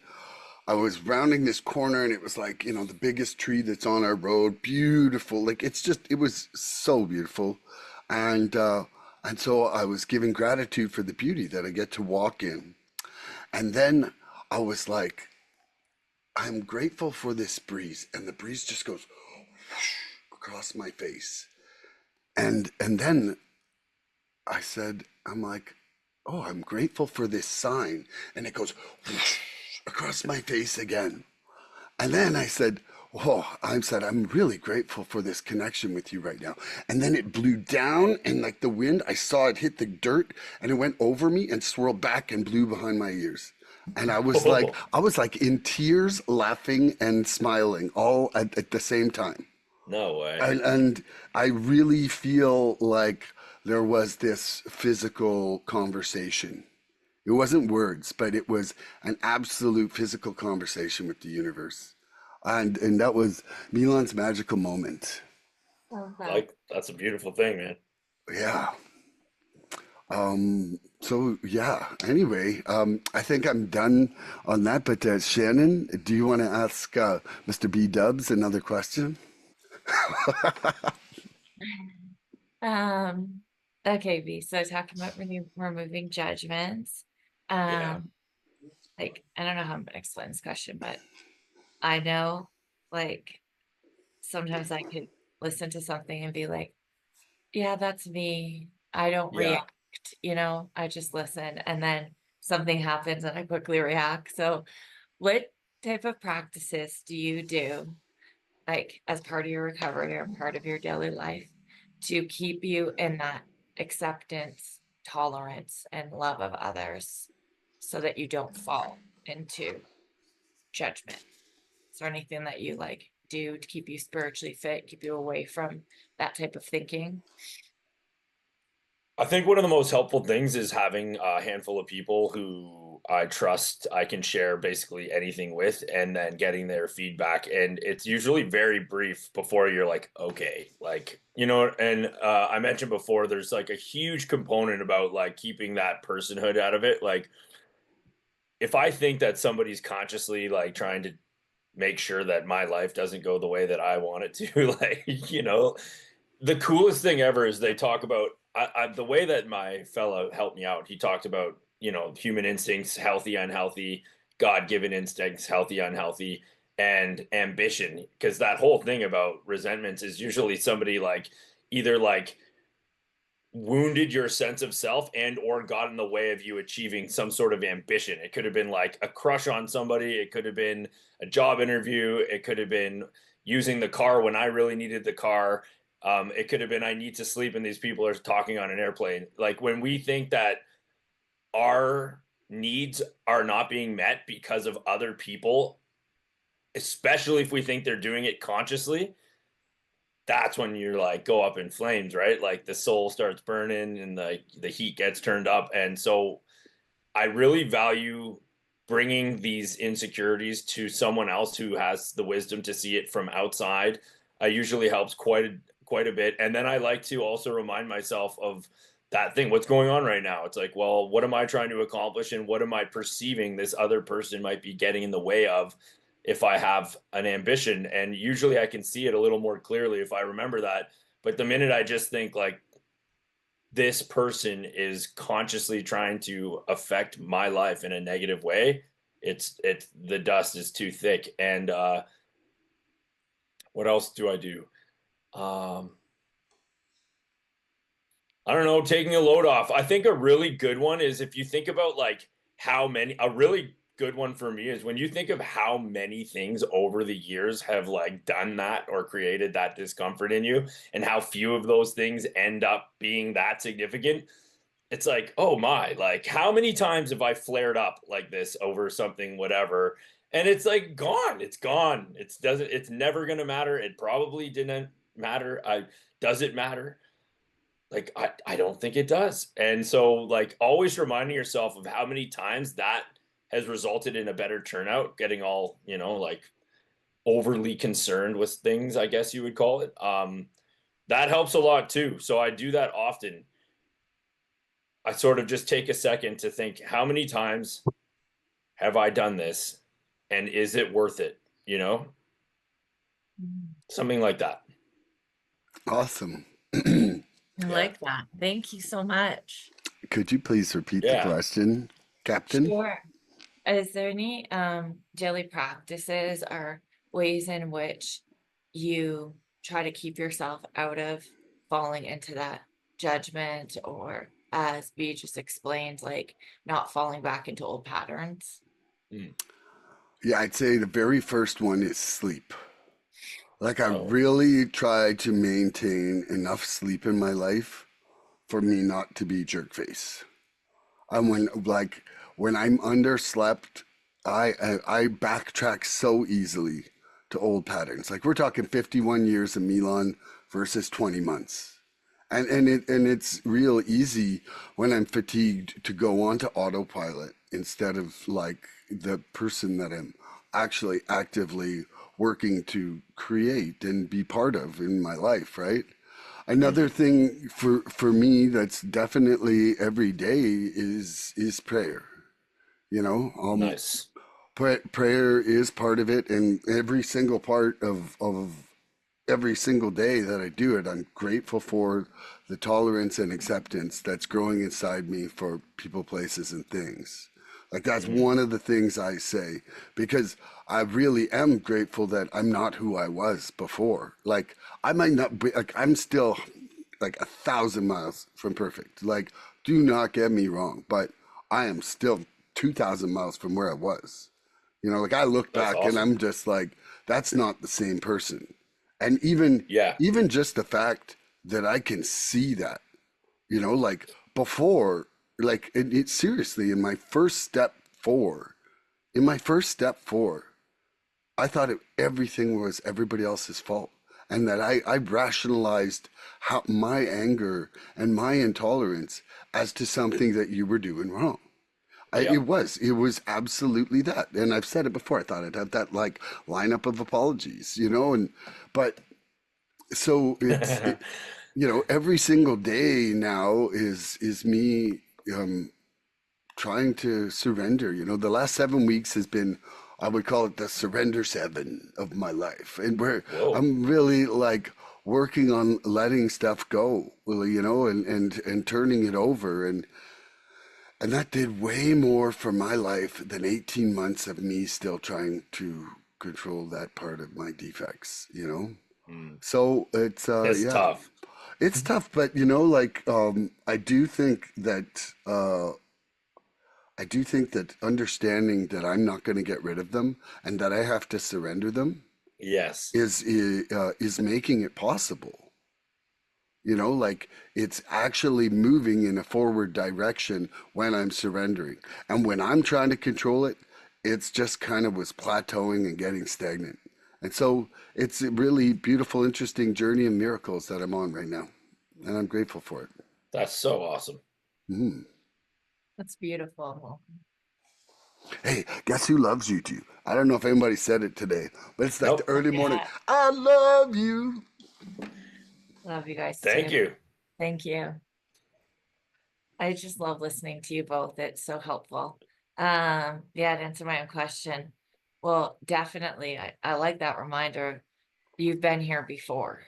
I was rounding this corner, and it was like, the biggest tree that's on our road. Beautiful. Like, it was so beautiful. And so I was giving gratitude for the beauty that I get to walk in. And then I was like, I'm grateful for this breeze. And the breeze just goes across my face. And then I'm like, oh, I'm grateful for this sign. And it goes across my face again. And then I'm really grateful for this connection with you right now. And then it blew down, and like the wind, I saw it hit the dirt, and it went over me and swirled back and blew behind my ears. And Oh, I was like in tears, laughing and smiling all at the same time. no way. And I really feel like there was this physical conversation. It wasn't words, but it was an absolute physical conversation with the universe. And that was Milan's magical moment. Love that. Like, that's a beautiful thing, man. Yeah. So yeah, anyway, I think I'm done on that, but Shannon, do you want to ask Mr. B Dubs another question? Um, okay, B. So talking about removing judgments. Yeah. Um, like I don't know how I'm gonna explain this question, but I know like sometimes I could listen to something and be like, yeah, that's me. I don't Yeah. react, I just listen. And then something happens and I quickly react. So, what type of practices do you do, like as part of your recovery or part of your daily life, to keep you in that acceptance, tolerance, and love of others so that you don't fall into judgment? Is there anything that you like do to keep you spiritually fit, keep you away from that type of thinking? I think one of the most helpful things is having a handful of people who I trust I can share basically anything with, and then getting their feedback. And it's usually very brief before you're like, okay, like, and I mentioned before, there's like a huge component about like keeping that personhood out of it. Like, if I think that somebody's consciously like trying to make sure that my life doesn't go the way that I want it to, like, the coolest thing ever is they talk about the way that my fellow helped me out. He talked about, human instincts, healthy, unhealthy, God given instincts, healthy, unhealthy, and ambition. Because that whole thing about resentments is usually somebody like either like wounded your sense of self and or got in the way of you achieving some sort of ambition. It could have been like a crush on somebody, it could have been a job interview, it could have been using the car when I really needed the car. It could have been I need to sleep and these people are talking on an airplane. Like, when we think that our needs are not being met because of other people, especially if we think they're doing it consciously, that's when you're like go up in flames, right? Like the soul starts burning and the heat gets turned up. And so I really value bringing these insecurities to someone else who has the wisdom to see it from outside. Usually helps quite a bit. And then I like to also remind myself of that thing, what's going on right now. It's like, well, what am I trying to accomplish, and what am I perceiving this other person might be getting in the way of if I have an ambition? And usually I can see it a little more clearly if I remember that. But the minute I just think like this person is consciously trying to affect my life in a negative way, it's the dust is too thick. And what else do I do? Um, I don't know, taking a load off. I think a really good one is if you think about like a really good one for me is when you think of how many things over the years have like done that or created that discomfort in you, and how few of those things end up being that significant. it's like, oh my, like how many times have I flared up like this over something, whatever, and it's like gone. It's gone. It's never gonna matter. It probably didn't matter. Does it matter? Like I don't think it does. And so like always reminding yourself of how many times that has resulted in a better turnout, getting all, like overly concerned with things, I guess you would call it. That helps a lot too. So I do that often. I sort of just take a second to think, how many times have I done this? And is it worth it? Something like that. Awesome. I like that. Thank you so much. Could you please repeat the Yeah. question, Captain? Sure. Is there any daily practices or ways in which you try to keep yourself out of falling into that judgment, or as B just explained, like not falling back into old patterns? Mm. Yeah, I'd say the very first one is sleep. Like I Oh, really try to maintain enough sleep in my life for me not to be jerk face. And when I'm underslept, I backtrack so easily to old patterns. Like we're talking 51 years of Milan versus 20 months. And it's real easy when I'm fatigued to go on to autopilot instead of like the person that I'm actually actively working to create and be part of in my life, right? Another mhm. thing for me that's definitely every day is prayer. You know, Nice. prayer is part of it, and every single part of every single day that I do it, I'm grateful for the tolerance and acceptance that's growing inside me for people, places, and things. Like that's Hmm. one of the things I say because I really am grateful that I'm not who I was before. Like I might not be like I'm still like 1,000 miles from perfect. Like do not get me wrong, but I am still 2,000 miles from where I was. Like I look That's back and awesome. I'm just like, that's not the same person. And even Yeah. even just the fact that I can see that, like before, like it seriously in my first step four, I thought everything was everybody else's fault. And that I rationalized my anger and my intolerance as to something that you were doing wrong. Yeah. It was absolutely that. And I've said it before. I thought I'd have that like lineup of apologies, but so every single day now is me trying to surrender. The last 7 weeks has been, I would call it the surrender 7 of my life, and where Whoa. I'm really like working on letting stuff go, well, and turning it over, and that did way more for my life than 18 months of me still trying to control that part of my defects. Mm. So it's It's yeah, tough. it's tough, but like I do think that understanding that I'm not going to get rid of them and that I have to surrender them Yes. is making it possible. Like it's actually moving in a forward direction when I'm surrendering. And when I'm trying to control it, it's just kind of was plateauing and getting stagnant. And so it's a really beautiful, interesting journey and miracles that I'm on right now. And I'm grateful for it. That's so awesome. Mhm. That's beautiful. Hey, guess who loves you too? I don't know if anybody said it today, but it's like the Nope. early morning. Yeah. I love you. Love you guys Thank too. you. Thank you. I just love listening to you both. It's so helpful. Yeah, to answer my own question. Well, definitely, I like that reminder. You've been here before,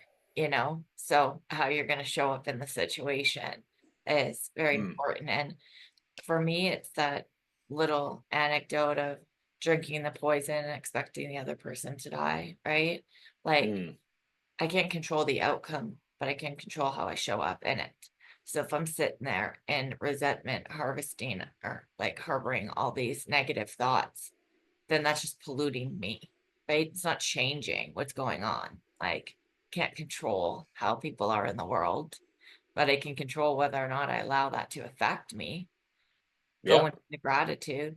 so how you're going to show up in the situation is very Mm. important. And for me, it's that little anecdote of drinking the poison and expecting the other person to die, right? Like, Mm. I can't control the outcome, but I can control how I show up in it. So if I'm sitting there in resentment, harvesting, or like harboring all these negative thoughts, then that's just polluting me, right? It's not changing what's going on. Like, can't control how people are in the world. but I can control whether or not I allow that to affect me. Yeah. Going into gratitude,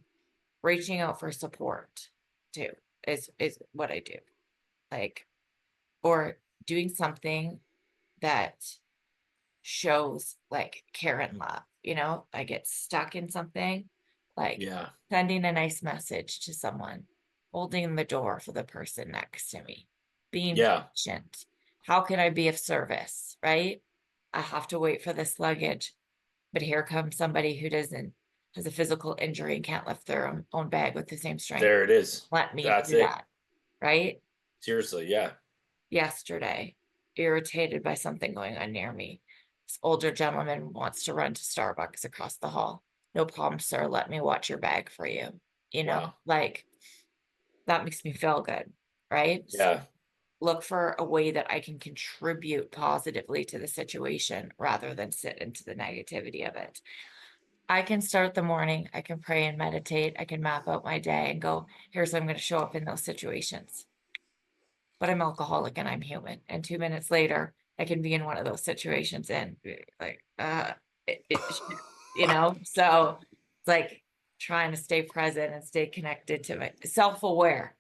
reaching out for support too is what I do. Like, or doing something that shows like care and love. I get stuck in something, like Yeah. sending a nice message to someone, holding the door for the person next to me, being Yeah. patient. How can I be of service, right? I have to wait for this luggage, but here comes somebody who has a physical injury and can't lift their own bag with the same strength. There it is. Let me That's do it. that, right? Seriously. Yeah. Yesterday, irritated by something going on near me. This older gentleman wants to run to Starbucks across the hall. No problem, sir. Let me watch your bag for you. Wow. Like that makes me feel good, right? So Yeah. look for a way that I can contribute positively to the situation rather than sit into the negativity of it. I can start the morning, I can pray and meditate, I can map out my day and go, here's how I'm going to show up in those situations. But I'm alcoholic and I'm human. And 2 minutes later, I can be in one of those situations and be like, so it's like trying to stay present and stay connected to my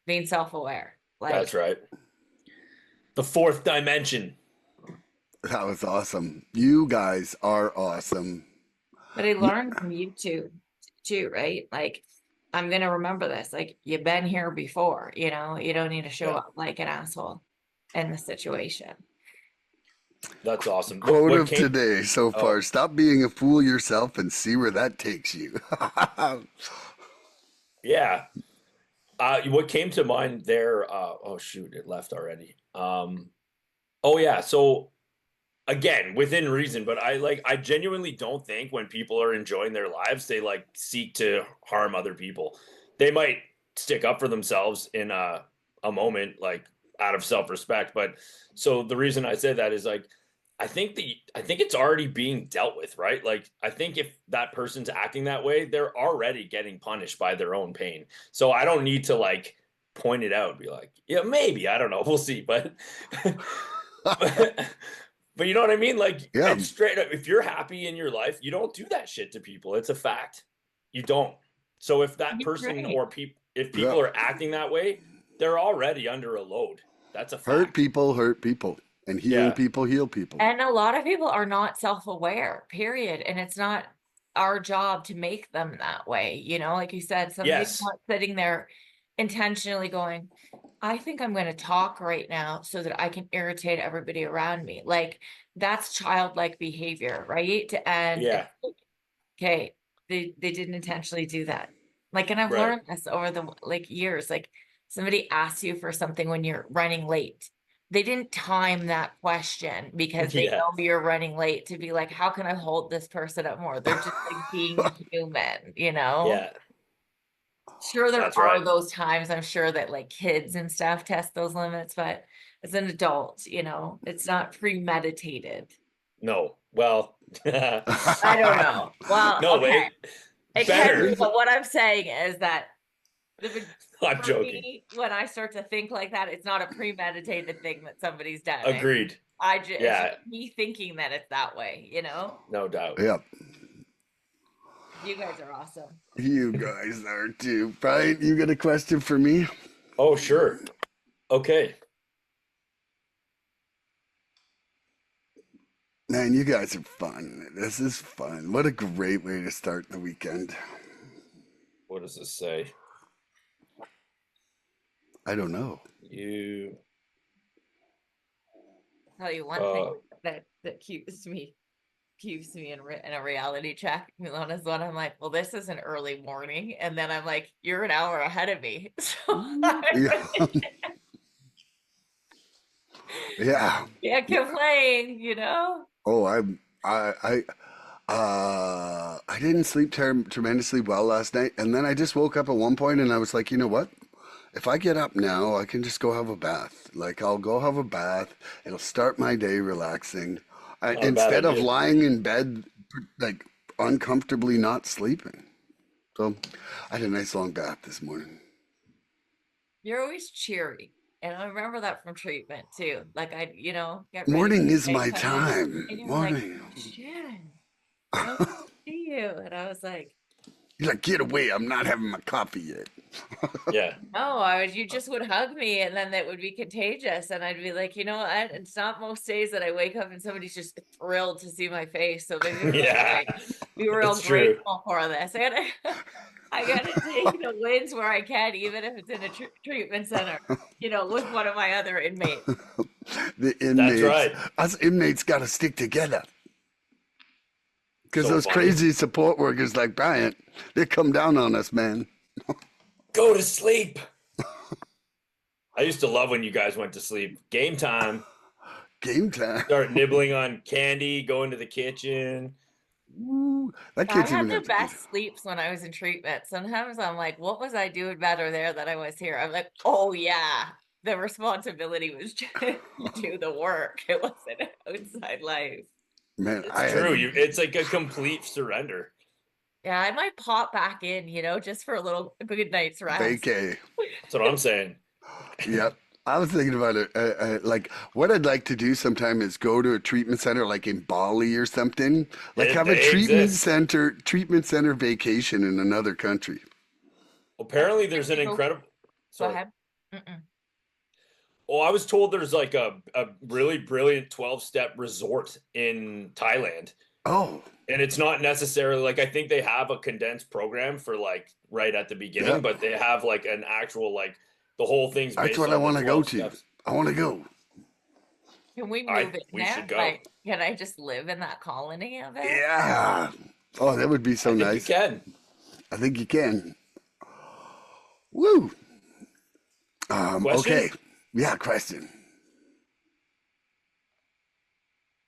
being self-aware. Like, That's right. The fourth dimension. That was awesome. You guys are awesome. but I learned from you too, right? Like, I'm going to remember this. Like, you've been here before, you don't need to show Yeah. up like an asshole in the situation. That's awesome. Quote What of came- today so Oh. far: stop being a fool yourself and see where that takes you. Yeah. What came to mind there? Oh shoot, it left already. Oh yeah. So again, within reason, but I genuinely don't think when people are enjoying their lives, they like seek to harm other people. They might stick up for themselves in a moment, like out of self-respect. But so the reason I said that is like I think it's already being dealt with, right? Like I think if that person's acting that way, they're already getting punished by their own pain. So I don't need to like point it out, be like, yeah, maybe, I don't know, we'll see. But but you know what I mean? Like, Yeah. and straight up, if you're happy in your life, you don't do that shit to people. It's a fact. You don't. So if that You're person right. or if people are acting that way, they're already under a load. That's a fact. Hurt people, and healing people heal people. And a lot of people are not self-aware, period. And it's not our job to make them that way. Like you said, somebody's Yes. not sitting there intentionally going, I think I'm going to talk right now so that I can irritate everybody around me. Like that's childlike behavior, right? And Yeah. okay, they didn't intentionally do that. Like, and I've Right. learned this over the years. Like somebody asks you for something when you're running late. They didn't time that question because they Yeah. know you're running late to be like, how can I hold this person up more? They're just like being human, Yeah. Sure, there That's are right. those times, I'm sure that like kids and stuff test those limits, but as an adult, it's not premeditated. No. Well, I don't know. Well, no, okay. It can better. be, but what I'm saying is that I'm for joking. me, when I start to think like that, it's not a premeditated thing that somebody's done. Agreed. It's Yeah. just me thinking that it's that way, No doubt. Yep. You guys are awesome. You guys are too. Brian, you got a question for me? Oh, sure. Okay. Man, you guys are fun. This is fun. What a great way to start the weekend. What does this say? I don't know. You Tell you one thing that keeps me in a reality check, Milan, is when I'm like, well, this is an early morning, and then I'm like, you're an hour ahead of me. So Yeah. Yeah. can't complain, Oh, I didn't sleep tremendously well last night, and then I just woke up at one point, and I was like, you know what? If I get up now, I can just go have a bath. Like I'll go have a bath. It'll start my day relaxing. Not a bad Instead of idea. lying in bed, like uncomfortably not sleeping. So I had a nice long bath this morning. You're always cheery And I remember that from treatment too. Like I'd, get ready Morning for the is day, my come in, time. and you were like, Morning. Shannon, so good to see you. And I was like, You're like, get away. I'm not having my coffee yet. Yeah. no, you just would hug me and then that would be contagious. And I'd be like, you know what? It's not most days that I wake up and somebody's just thrilled to see my face. So maybe we should Yeah. like be real It's true. grateful for this. And I got to take the wins where I can, even if it's in a treatment center, with one of my other inmates. The That's inmates, right. us inmates got to stick together. Because So those funny. crazy support workers like Bryant, they come down on us, man. Go to sleep. I used to love when you guys went to sleep. Game time. Game time. Start nibbling on candy, go into the kitchen. Ooh, that I kid's had even the have to best sleeps when I was in treatment. Sometimes I'm like, what was I doing better there than I was here? I'm like, oh yeah, the responsibility was just to do the work. It wasn't outside life. Man, It's I true. had It's like a complete surrender. Yeah, I might pop back in, just for a good night's rest. vacay. That's what I'm saying. Yep. I was thinking about it. Like, what I'd like to do sometime is go to a treatment center, like in Bali or something. Like, have a They exist. treatment center vacation in another country. Apparently, there's an Go incredible. Sorry. ahead. Mm-mm. Oh, I was told there's like a really brilliant 12-step resort in Thailand. Oh, And it's not necessarily like I think they have a condensed program for like right at the beginning, yeah. but they have like an actual like the whole thing's That's based what on I want the to go 12 to. steps. I want to go. Can we move in We there? should go. Like, can I just live in that colony of it? Yeah. Oh, that would be so I think nice. you can. I think you can. Woo. Question? Okay. Yeah, question.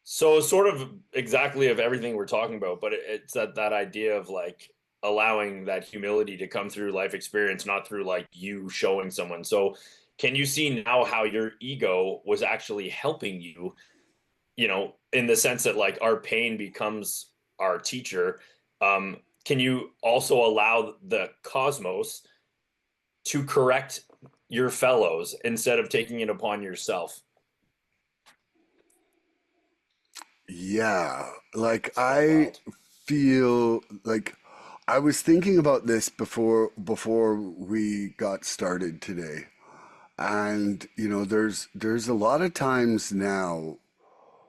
So sort of exactly of everything we're talking about, but it's that idea of like allowing that humility to come through life experience, not through like you showing someone. So can you see now how your ego was actually helping you, in the sense that like our pain becomes our teacher? Can you also allow the cosmos to correct your fellows instead of taking it upon yourself? Yeah. Like, So I wild. feel like I was thinking about this before we got started today. And, there's a lot of times now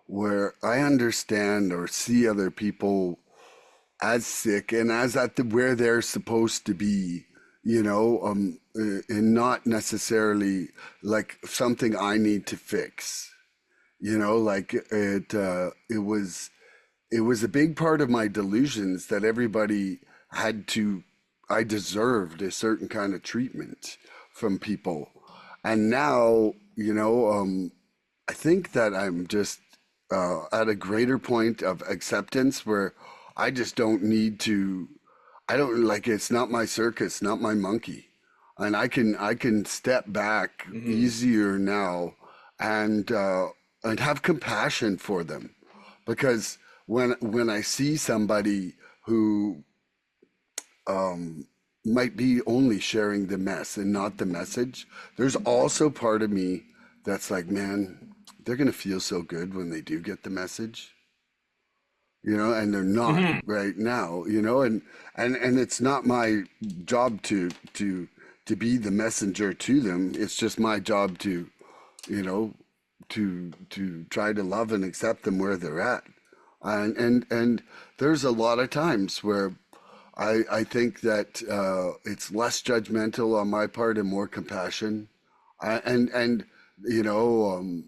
where I understand or see other people as sick and as where they're supposed to be, and not necessarily like something I need to fix. Like it was a big part of my delusions that everybody I deserved a certain kind of treatment from people. And now, I think that I'm just at a greater point of acceptance where I just don't need to. I don't like it's not my circus, not my monkey, and I can step back Hmm. easier now and have compassion for them because when I see somebody who might be only sharing the mess and not the message, there's also part of me that's like, man, they're gonna feel so good when they do get the message, and they're not Hmm. right now, and it's not my job to be the messenger to them. It's just my job to, you know, to try to love and accept them where they're at. And there's a lot of times where I think that it's less judgmental on my part and more compassion. And you know,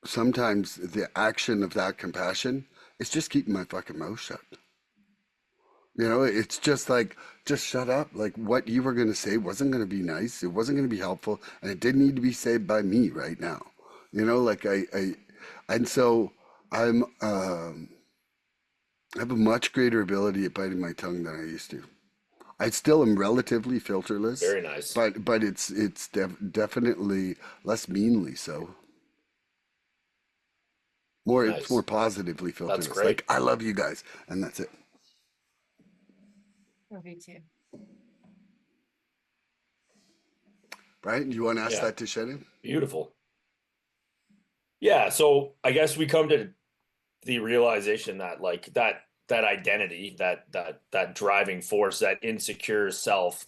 sometimes the action of that compassion is just keeping my fucking mouth shut. It's just like, just shut up. Like what you were going to say wasn't going to be nice. It wasn't going to be helpful. And it didn't need to be said by me right now. Like and so I have a much greater ability at biting my tongue than I used to. I still am relatively filterless, Very nice. but it's definitely less meanly so. It's more Nice. positively That's filterless. great. Like I love you guys, and that's it. Love you too. Right? You want to ask Yeah. that to Shannon? Beautiful. Yeah, so I guess we come to the realization that like that identity, that driving force, that insecure self,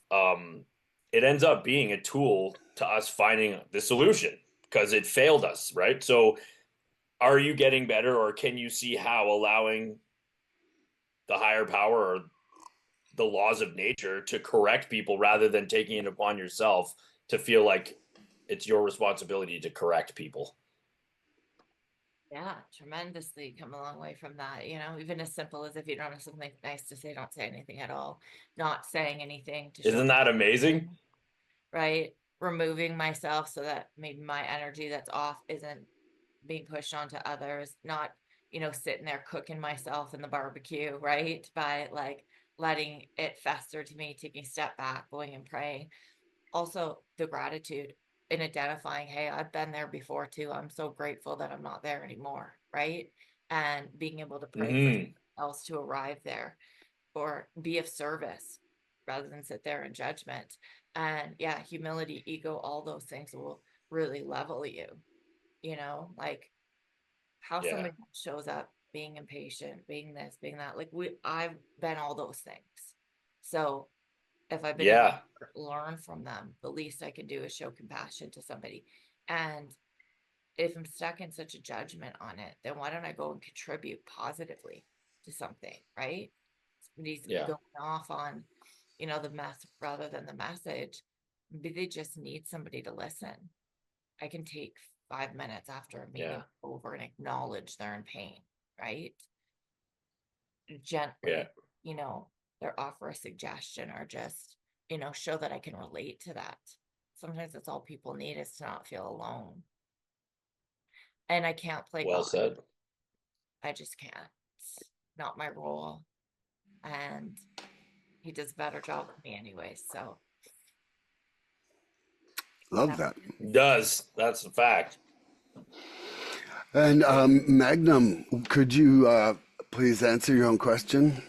it ends up being a tool to us finding the solution because it failed us, right? So are you getting better, or can you see how allowing the higher power or the laws of nature to correct people rather than taking it upon yourself to feel like it's your responsibility to correct people? Yeah, tremendously come a long way from that, even as simple as if you don't have something nice to say, don't say anything at all. Not saying anything to show, Isn't that amazing? right? Removing myself so that maybe my energy that's off isn't being pushed onto others, not, sitting there cooking myself in the barbecue, right? By like letting it fester to me, taking a step back, going and praying. Also, the gratitude in identifying, hey, I've been there before too. I'm so grateful that I'm not there anymore, right? And being able to pray for someone else to arrive there or be of service rather than sit there in judgment. And yeah, humility, ego, all those things will really level you, like how Yeah. somebody shows up being impatient, being this, being that. Like I've been all those things. So if I've been able Yeah. to learn from them, the least I can do is show compassion to somebody. And if I'm stuck in such a judgment on it, then why don't I go and contribute positively to something, right? Somebody's Yeah. going off on, the mess rather than the message. Maybe they just need somebody to listen. I can take 5 minutes after a meeting over and acknowledge they're in pain, right? Yeah. Gently, or offer a suggestion or just, show that I can relate to that. Sometimes that's all people need is to not feel alone. And I can't play Well God. said. I just can't. It's not my role. And he does a better job than me anyway. So Love that. Does. That's a fact. And Magnum, could you please answer your own question?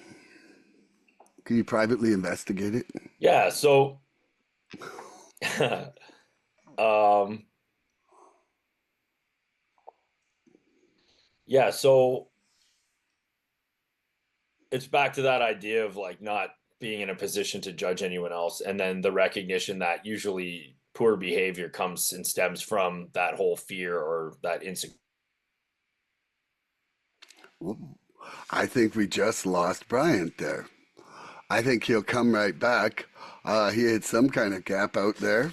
Could you privately investigate it? Yeah, so um yeah, so it's back to that idea of like not being in a position to judge anyone else, and then the recognition that usually poor behavior comes and stems from that whole fear or that insecurity. I think we just lost Bryant there. I think he'll come right back. He had some kind of gap out there.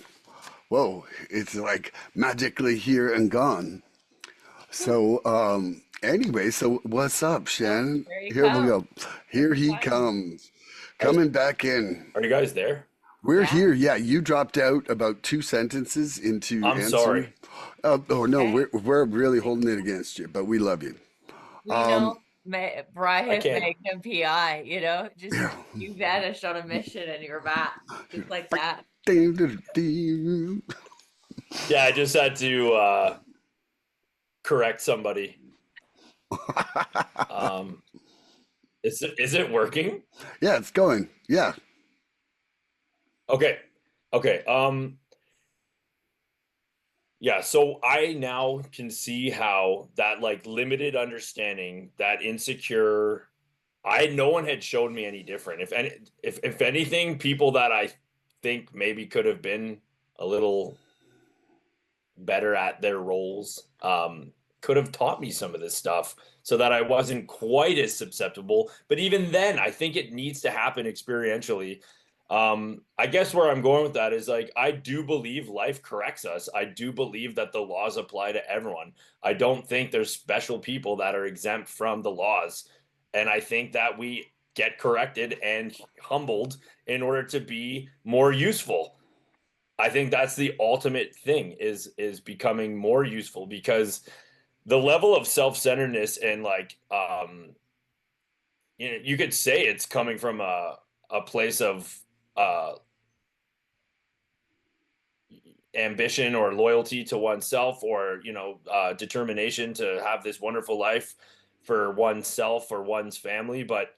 Whoa, it's like magically here and gone. So, anyway, so what's up, Shannon? there you Here we go. go. Here he comes. Coming back in. Are you guys there? We're Yeah. here. Yeah, you dropped out about 2 sentences into I'm answering. sorry. Oh no, Okay. we're really holding it against you, but we love you. We know Brian can't. Magnum PI, just you vanished on a mission and you're back. Just like that. Yeah, I just had to correct somebody. Is it working? Yeah, it's going. Yeah. Okay. Okay. Yeah, so I now can see how that like limited understanding, that insecure, no one had showed me any different. If anything, people that I think maybe could have been a little better at their roles, could have taught me some of this stuff so that I wasn't quite as susceptible. But even then, I think it needs to happen experientially. I guess where I'm going with that is like, I do believe life corrects us. I do believe that the laws apply to everyone. I don't think there's special people that are exempt from the laws. And I think that we get corrected and humbled in order to be more useful. I think that's the ultimate thing is becoming more useful, because the level of self-centeredness and like you could say it's coming from a place of uh ambition or loyalty to oneself, or determination to have this wonderful life for oneself or one's family. But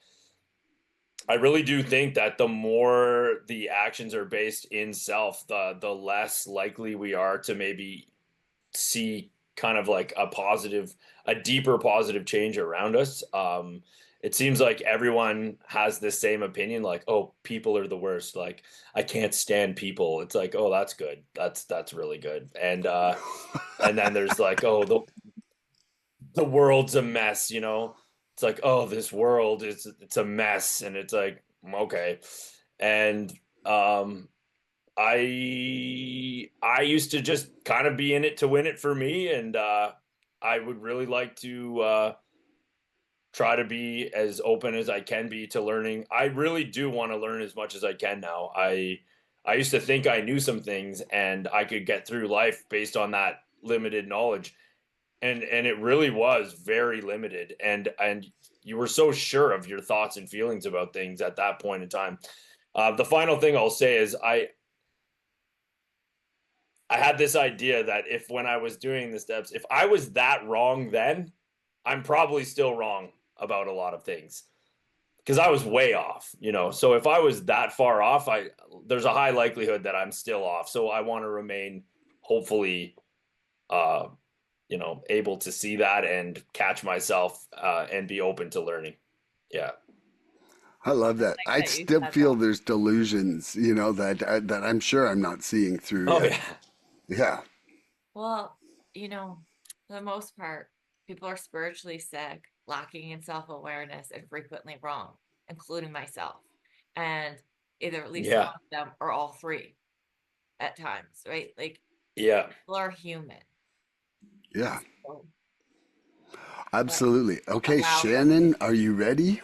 I really do think that the more the actions are based in self, the less likely we are to maybe see kind of like a deeper positive change around us. It seems like everyone has the same opinion, like, oh, people are the worst. Like, I can't stand people. It's like, oh, that's good. That's really good. And then there's like, oh, the world's a mess, you know? It's like, oh, this world is it's a mess. And it's like, okay. And I used to just kind of be in it to win it for me, and I would really like to try to be as open as I can be to learning. I really do want to learn as much as I can now. I used to think I knew some things and I could get through life based on that limited knowledge, and it really was very limited. And you were so sure of your thoughts and feelings about things at that point in time. The final thing I'll say is I had this idea that if when I was doing the steps, if I was that wrong then, I'm probably still wrong about a lot of things because I was way off, you know. So if I was that far off, there's a high likelihood that I'm still off. So I want to remain hopefully uh able to see that and catch myself and be open to learning. Yeah. I love that. Like I that you still said feel that. there's delusions, that I'm sure I'm not seeing through Oh yet. yeah. Yeah. Well, for the most part, people are spiritually sick, lacking in self-awareness, and frequently wrong, including myself. And either at least one Yeah. of them or all three at times, right? Like Yeah. people are human. Yeah. So let Absolutely. Okay, allow them Shannon, are you ready?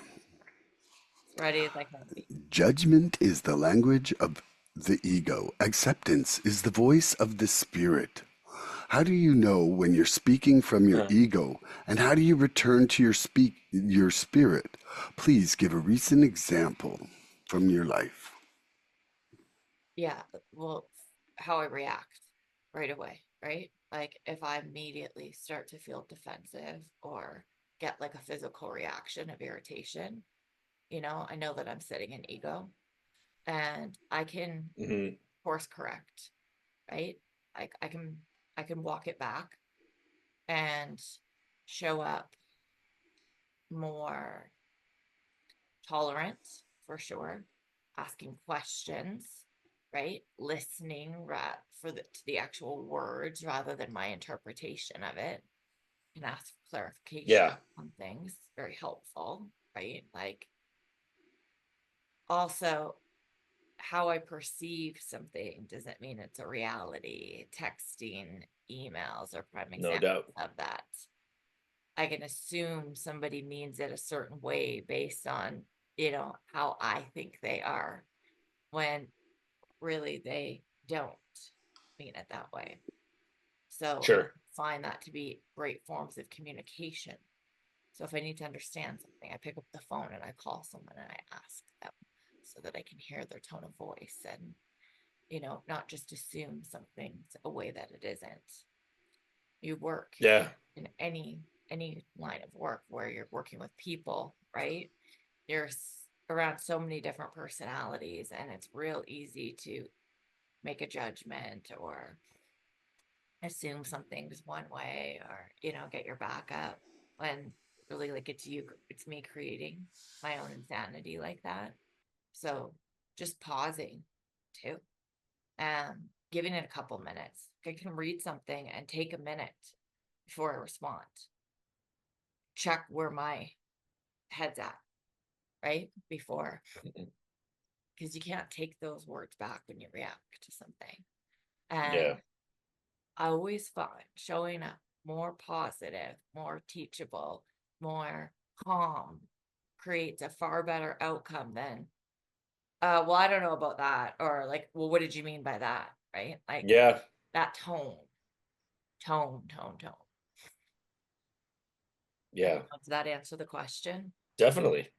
as ready as I can be. Judgment is the language of the ego. Acceptance is the voice of the spirit. How do you know when you're speaking from your Huh. ego, and how do you return to your spirit? Please give a recent example from your life. Yeah, well, how I react right away, right? Like if I immediately start to feel defensive or get like a physical reaction of irritation, I know that I'm sitting in ego and I can Hmm. course correct, right? Like I can walk it back and show up more tolerant for sure, asking questions, right? Listening to the actual words rather than my interpretation of it, and ask for clarification Yeah. on things. Very helpful, right? Like also how I perceive something doesn't mean it's a reality. Texting, emails are prime No examples doubt. of that. I can assume somebody means it a certain way based on, how I think they are, when really they don't mean it that way. So I Sure. find that to be great forms of communication. So if I need to understand something, I pick up the phone and I call someone and I ask them so that I can hear their tone of voice and, not just assume something's a way that it isn't. You work Yeah. in any line of work where you're working with people, right? You're around so many different personalities and it's real easy to make a judgment or assume something's one way or get your back up when really like it's me creating my own insanity like that. So just pausing too, giving it a couple minutes. I can read something and take a minute before I respond, check where my head's at, right? Before, Mhm. because you can't take those words back when you react to something. And Yeah. I always find showing up more positive, more teachable, more calm creates a far better outcome than, well, I don't know about that. Or like, well, what did you mean by that? Right? Like Yeah. that tone. I Yeah. don't know. Does that answer the question? Definitely.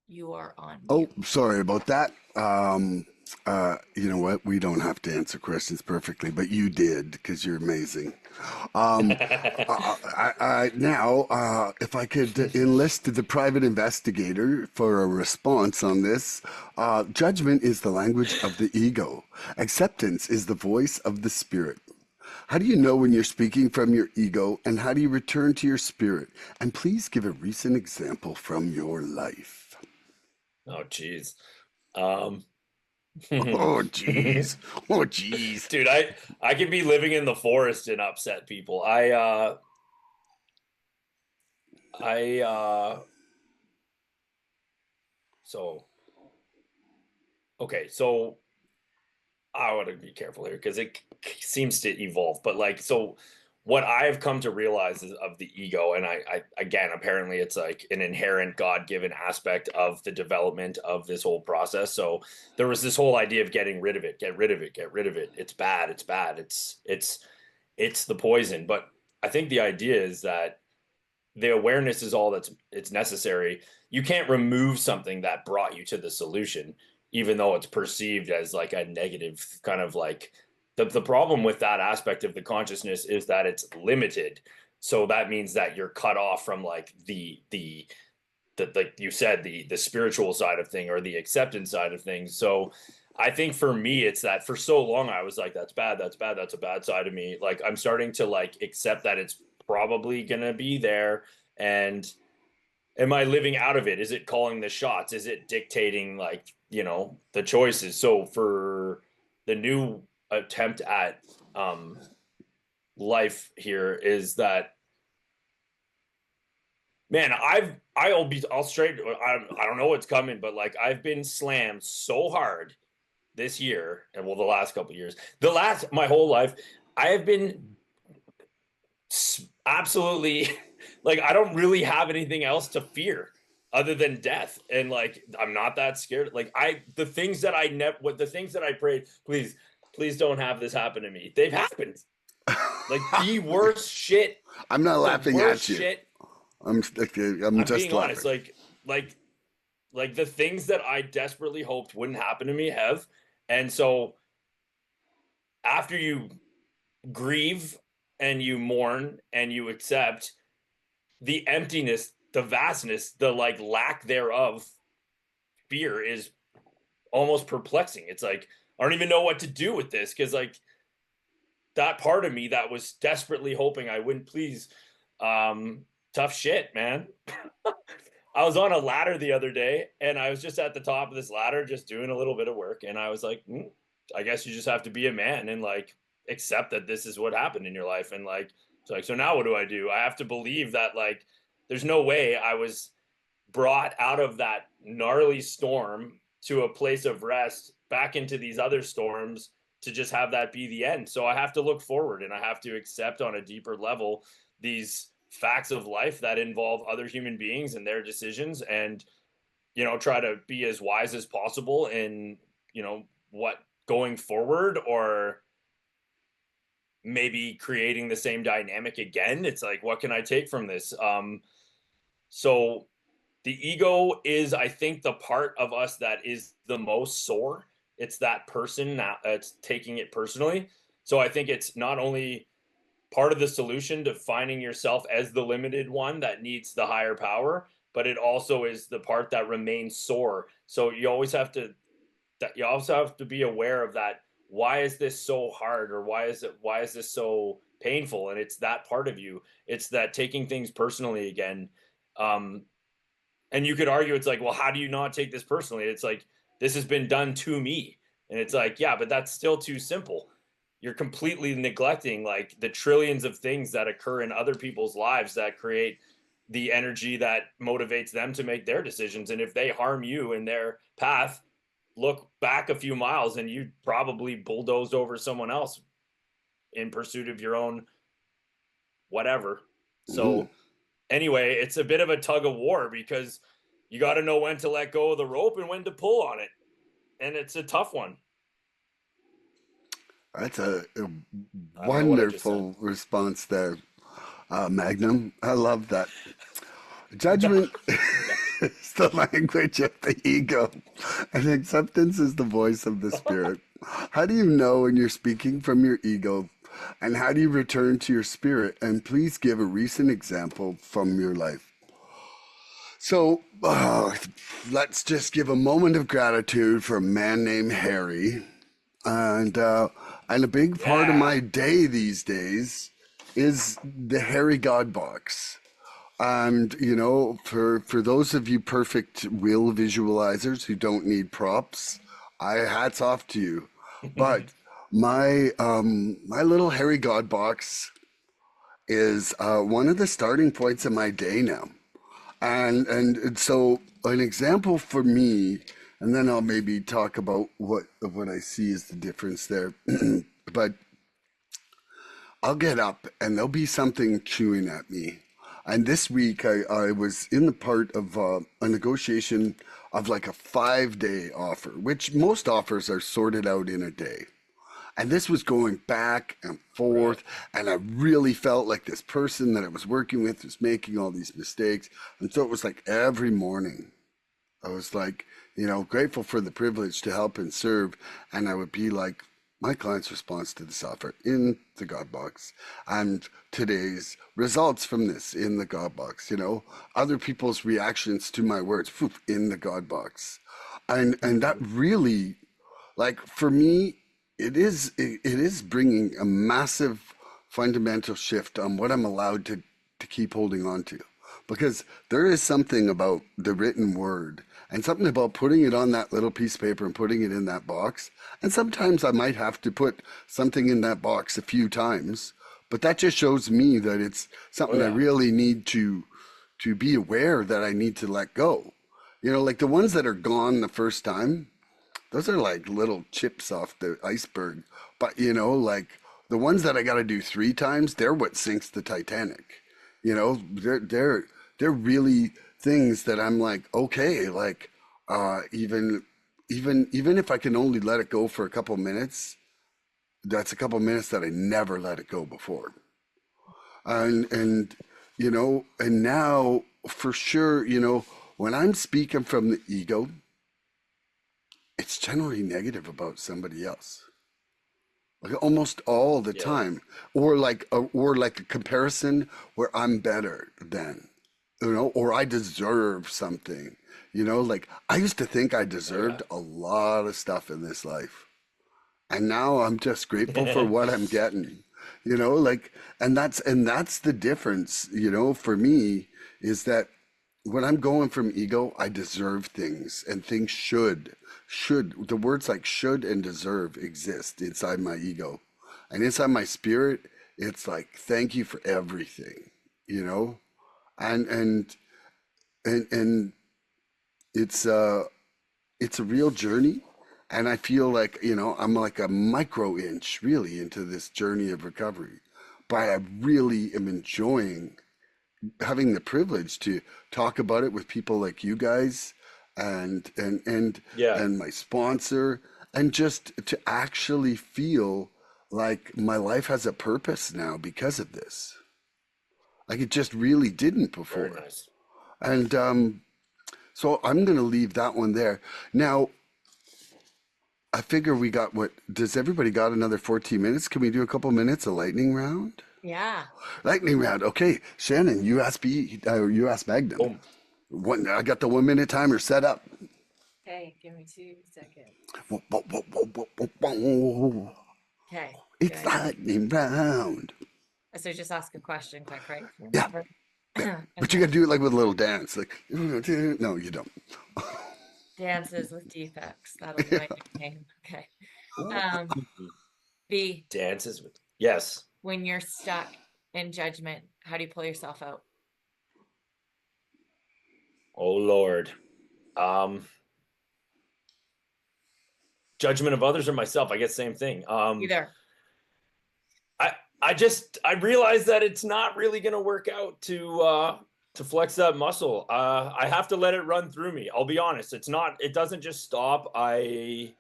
You are on Oh, mute. sorry about that. You know what? We don't have to answer questions perfectly, but you did because you're amazing. Um, now, if I could enlist the private investigator for a response on this, judgment is the language of the ego. Acceptance is the voice of the spirit. How do you know when you're speaking from your ego, and how do you return to your spirit? And please give a recent example from your life. Oh, geez. Um, Oh, geez. Oh, geez. dude, I could be living in the forest and upset people. I so okay, so I want to be careful here because it seems to evolve. But like, so what I've come to realize is of the ego, and I again, apparently it's like an inherent God-given aspect of the development of this whole process. So there was this whole idea of getting rid of it, get rid of it, get rid of it. It's bad, it's bad, it's the poison. But I think the idea is that the awareness is all it's necessary. You can't remove something that brought you to the solution, even though it's perceived as like a negative kind of like the problem with that aspect of the consciousness is that it's limited. So that means that you're cut off from like the like you said, the spiritual side of thing or the acceptance side of things. So I think for me, it's that for so long I was like, that's bad, that's bad, that's a bad side of me. Like I'm starting to like accept that it's probably gonna be there. And am I living out of it? Is it calling the shots? Is it dictating like, the choices? So for the new attempt at life here is that, man, I'll straight, I don't know what's coming, but like I've been slammed so hard this year and well, the last couple of years, my whole life, I have been absolutely like I don't really have anything else to fear other than death, and like I'm not that scared. Like the things that I prayed, please don't have this happen to me, they've happened. Like the worst shit. I'm not The laughing worst at you. shit. I'm I'm just being honest. laughing. Like the things that I desperately hoped wouldn't happen to me have, and so after you grieve and you mourn and you accept the emptiness, the vastness, the like lack thereof, fear is almost perplexing. It's like I don't even know what to do with this because like that part of me that was desperately hoping I wouldn't, please, tough shit, man. I was on a ladder the other day and I was just at the top of this ladder just doing a little bit of work, and I was like, I guess you just have to be a man and like accept that this is what happened in your life. And like it's like, so now what do? I have to believe that like there's no way I was brought out of that gnarly storm to a place of rest back into these other storms to just have that be the end. So I have to look forward and I have to accept on a deeper level these facts of life that involve other human beings and their decisions, and try to be as wise as possible in what going forward, or maybe creating the same dynamic again. It's like, what can I take from this? So the ego is, I think, the part of us that is the most sore. It's that person that's taking it personally. So I think it's not only part of the solution to finding yourself as the limited one that needs the higher power, but it also is the part that remains sore. So you also have to be aware of that. Why is this so hard, or why is this so painful? And it's that part of you. It's that taking things personally again. And you could argue it's like, well, how do you not take this personally? It's like, this has been done to me. And it's like, yeah, but that's still too simple. You're completely neglecting like the trillions of things that occur in other people's lives that create the energy that motivates them to make their decisions. And if they harm you in their path, look back a few miles and you probably bulldozed over someone else in pursuit of your own whatever. So anyway, it's a bit of a tug of war because you got to know when to let go of the rope and when to pull on it. And it's a tough one. That's a wonderful response there, Magnum. I love that. Judgment. is the language of the ego, and acceptance is the voice of the spirit. How do you know when you're speaking from your ego, and how do you return to your spirit? And please give a recent example from your life. So let's just give a moment of gratitude for a man named Harry. And a big part of my day these days is the Harry God box. And for those of you perfect will visualizers who don't need props, I hats off to you. But my little Harry God box is one of the starting points of my day now. And so an example for me, and then I'll maybe talk about what I see as the difference there. But I'll get up and there'll be something chewing at me. And this week I was in the part of a negotiation of like a 5-day offer, which most offers are sorted out in a day. And this was going back and forth, and I really felt like this person that I was working with was making all these mistakes. And so it was like every morning, I was like, grateful for the privilege to help and serve. And I would be like, my client's response to this offer in the God box, and today's results from this in the God box, other people's reactions to my words in the God box. And that really, like, for me, it is bringing a massive fundamental shift on what I'm allowed to keep holding on to, because there is something about the written word and something about putting it on that little piece of paper and putting it in that box. And sometimes I might have to put something in that box a few times, but that just shows me that it's something I really need to be aware that I need to let go. Like the ones that are gone the first time, those are like little chips off the iceberg. But like the ones that I got to do 3 times, they're what sinks the Titanic. They're really things that I'm like, okay, like even if I can only let it go for a couple minutes, that's a couple minutes that I never let it go before. And now for sure, when I'm speaking from the ego, it's generally negative about somebody else, like almost all the time, or like a comparison where I'm better than, or I deserve something. Like I used to think I deserved a lot of stuff in this life, and now I'm just grateful for what I'm getting. Like, and that's the difference. For me, is that when I'm going from ego, I deserve things, and things should the words like should and deserve exist inside my ego, and inside my spirit, it's like thank you for everything, and it's a real journey, and I feel like I'm like a micro inch really into this journey of recovery, but I really am enjoying having the privilege to talk about it with people like you guys and my sponsor, and just to actually feel like my life has a purpose now because of this. Like it just really didn't before. Very nice. And so I'm going to leave that one there. Now, I figure we got does everybody got another 14 minutes? Can we do a couple minutes of lightning round? Yeah. Lightning round. Okay, Shannon, you ask you ask Magnum. Boom. I got the 1-minute timer set up. Okay, give me 2 seconds. Okay. It's good. lightning round. So just ask a question, quick, right? Yeah. But you got to do it like with a little dance. Like, no, you don't. Dances with defects. That'll be my nickname. Okay. B, Dances with yes. when you're stuck in judgment, how do you pull yourself out? Oh Lord. Judgment of others or myself, I guess same thing. Either. I realize that it's not really going to work out to flex that muscle. I have to let it run through me. I'll be honest. It doesn't just stop. I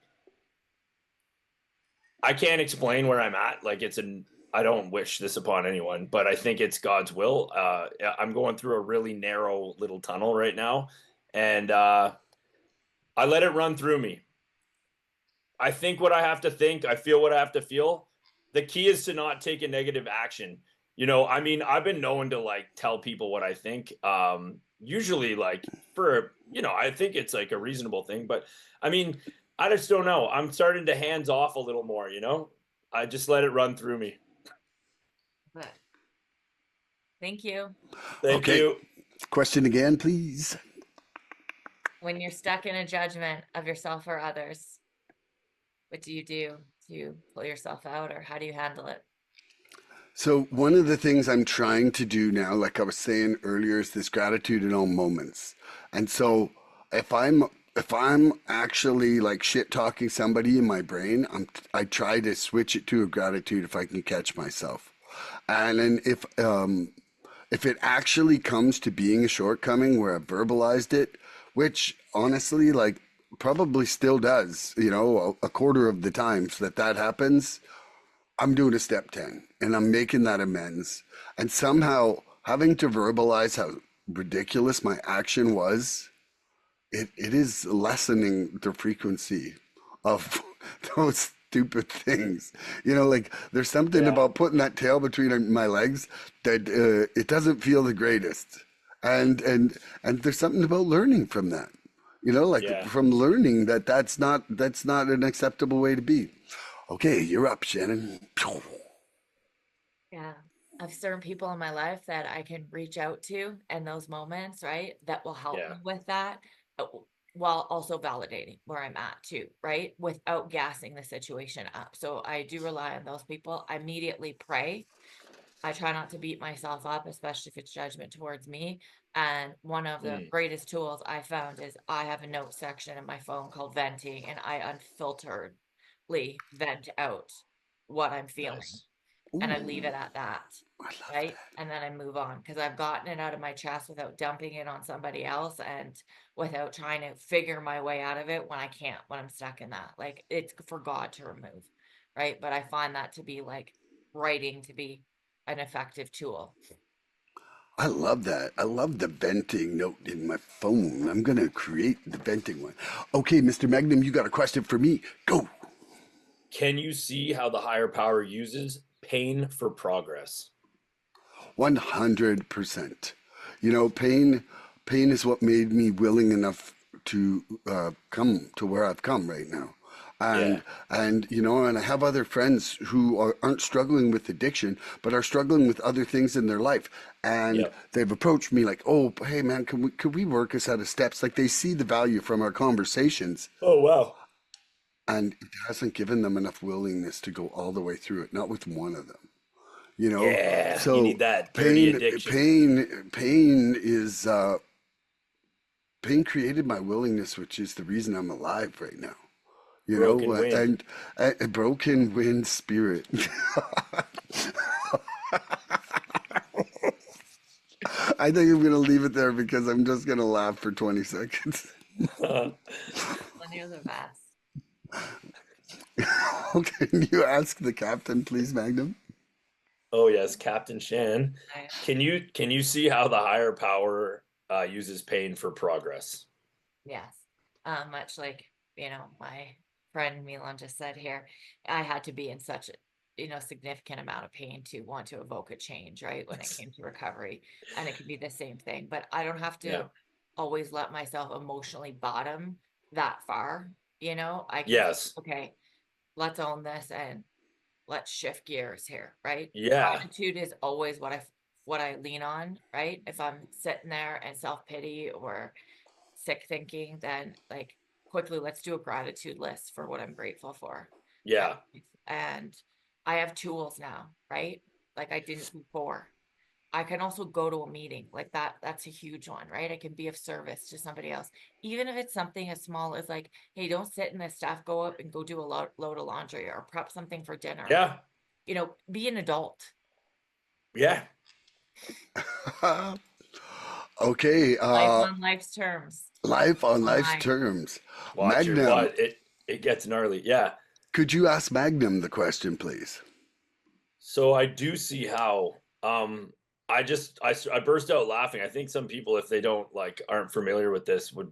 can't explain where I'm at. Like I don't wish this upon anyone, but I think it's God's will. I'm going through a really narrow little tunnel right now, and I let it run through me. I think what I have to think, I feel what I have to feel. The key is to not take a negative action. I mean, I've been known to like tell people what I think. Usually like for, I think it's like a reasonable thing, but I mean, I just don't know. I'm starting to hands off a little more, I just let it run through me. But thank you. Thank you. Question again, please. When you're stuck in a judgment of yourself or others, what do? Do you pull yourself out, or how do you handle it? So one of the things I'm trying to do now, like I was saying earlier, is this gratitude in all moments. And so if I'm actually like shit talking somebody in my brain, I try to switch it to a gratitude if I can catch myself. And then if it actually comes to being a shortcoming where I've verbalized it, which honestly, like probably still does, a quarter of the times that happens, I'm doing a step 10 and I'm making that amends. And somehow having to verbalize how ridiculous my action was, it is lessening the frequency of those stupid things. Like there's something Yeah. about putting that tail between my legs that it doesn't feel the greatest. And there's something about learning from that. Like Yeah. from learning that's not an acceptable way to be. Okay, you're up, Shannon. Yeah. I've certain people in my life that I can reach out to in those moments, right? That will help Yeah. me with that, while also validating where I'm at too, right? Without gassing the situation up. So I do rely on those people. I immediately pray. I try not to beat myself up, especially if it's judgment towards me. And one of the Mm, greatest tools I found is I have a note section in my phone called venting, and I unfilteredly vent out what I'm feeling, nice. and I leave Ooh, it at that. I love Right. that. And then I move on because I've gotten it out of my chest without dumping it on somebody else and without trying to figure my way out of it when I can't, when I'm stuck in that. Like it's for God to remove. Right. But I find that to be like writing to be an effective tool. I love that. I love the venting note in my phone. I'm gonna create the venting one. Okay, Mr. Magnum, you got a question for me? Go. Can you see how the higher power uses pain for progress? 100%. Pain is what made me willing enough to come to where I've come right now. Yeah. And I have other friends who aren't struggling with addiction, but are struggling with other things in their life. And Yep. they've approached me like, "Oh, hey man, could we work us out of steps?" Like they see the value from our conversations, Oh, wow. and it hasn't given them enough willingness to go all the way through it. Not with one of them. you know Yeah. You so need that dirty pain addiction. pain is pain created my willingness, which is the reason I'm alive right now. Broken wind. And a broken wind spirit. I think I'm gonna leave it there because I'm just gonna laugh for 20 seconds. When you're the best. Can you ask the captain, please, Magnum? Oh, yes, Captain Shan. I, Can you see how the higher power uses pain for progress? yes. Much like, my friend Milan just said here, I had to be in such a, significant amount of pain to want to evoke a change, right? When it came to recovery. And it could be the same thing, but I don't have Yeah. to always let myself emotionally bottom that far. I can, Yes. okay, let's own this and let's shift gears here, right? Yeah. Gratitude is always what I lean on, right? If I'm sitting there and self-pity or sick thinking, then like quickly let's do a gratitude list for what I'm grateful for. Yeah. And I have tools now, right? Like I didn't before. I can also go to a meeting like that. That's a huge one, right? I can be of service to somebody else. Even if it's something as small as like, hey, don't sit in this stuff, go up and go do a load of laundry or prep something for dinner. Yeah. Be an adult. Yeah. Okay, Life on life's terms. life on On life's mine. terms. Watch your Magnum, butt. It gets gnarly. Yeah. could you ask Magnum the question, please? So I do see how I burst out laughing. I think some people, if they aren't familiar with this, would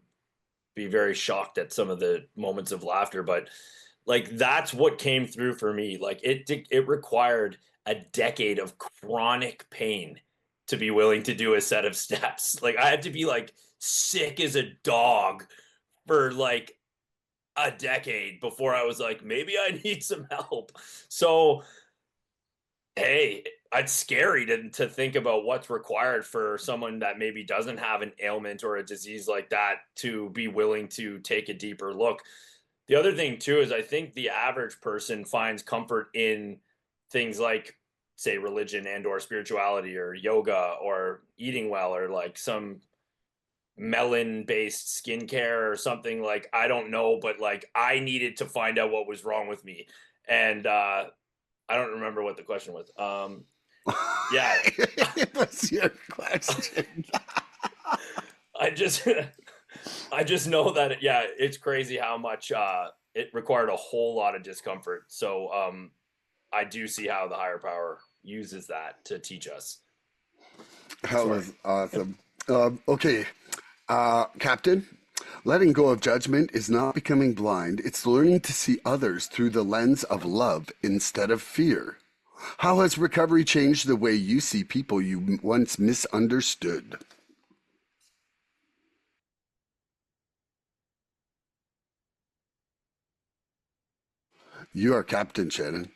be very shocked at some of the moments of laughter, but like that's what came through for me. Like it required a decade of chronic pain to be willing to do a set of steps. Like I had to be like sick as a dog for like a decade before I was like, maybe I need some help. So hey, it's scary to think about what's required for someone that maybe doesn't have an ailment or a disease like that to be willing to take a deeper look. The other thing too is I think the average person finds comfort in things like, say, religion and or spirituality or yoga or eating well or like some melon based skincare or something. Like I don't know, but like I needed to find out what was wrong with me. And I don't remember what the question was. Yeah. What's your question? I just I just know that yeah, it's crazy how much it required a whole lot of discomfort. So I do see how the higher power uses that to teach us. That Sorry. was awesome. Okay, Captain, letting go of judgment is not becoming blind. It's learning to see others through the lens of love instead of fear. How has recovery changed the way you see people you once misunderstood? You are Captain Shannon.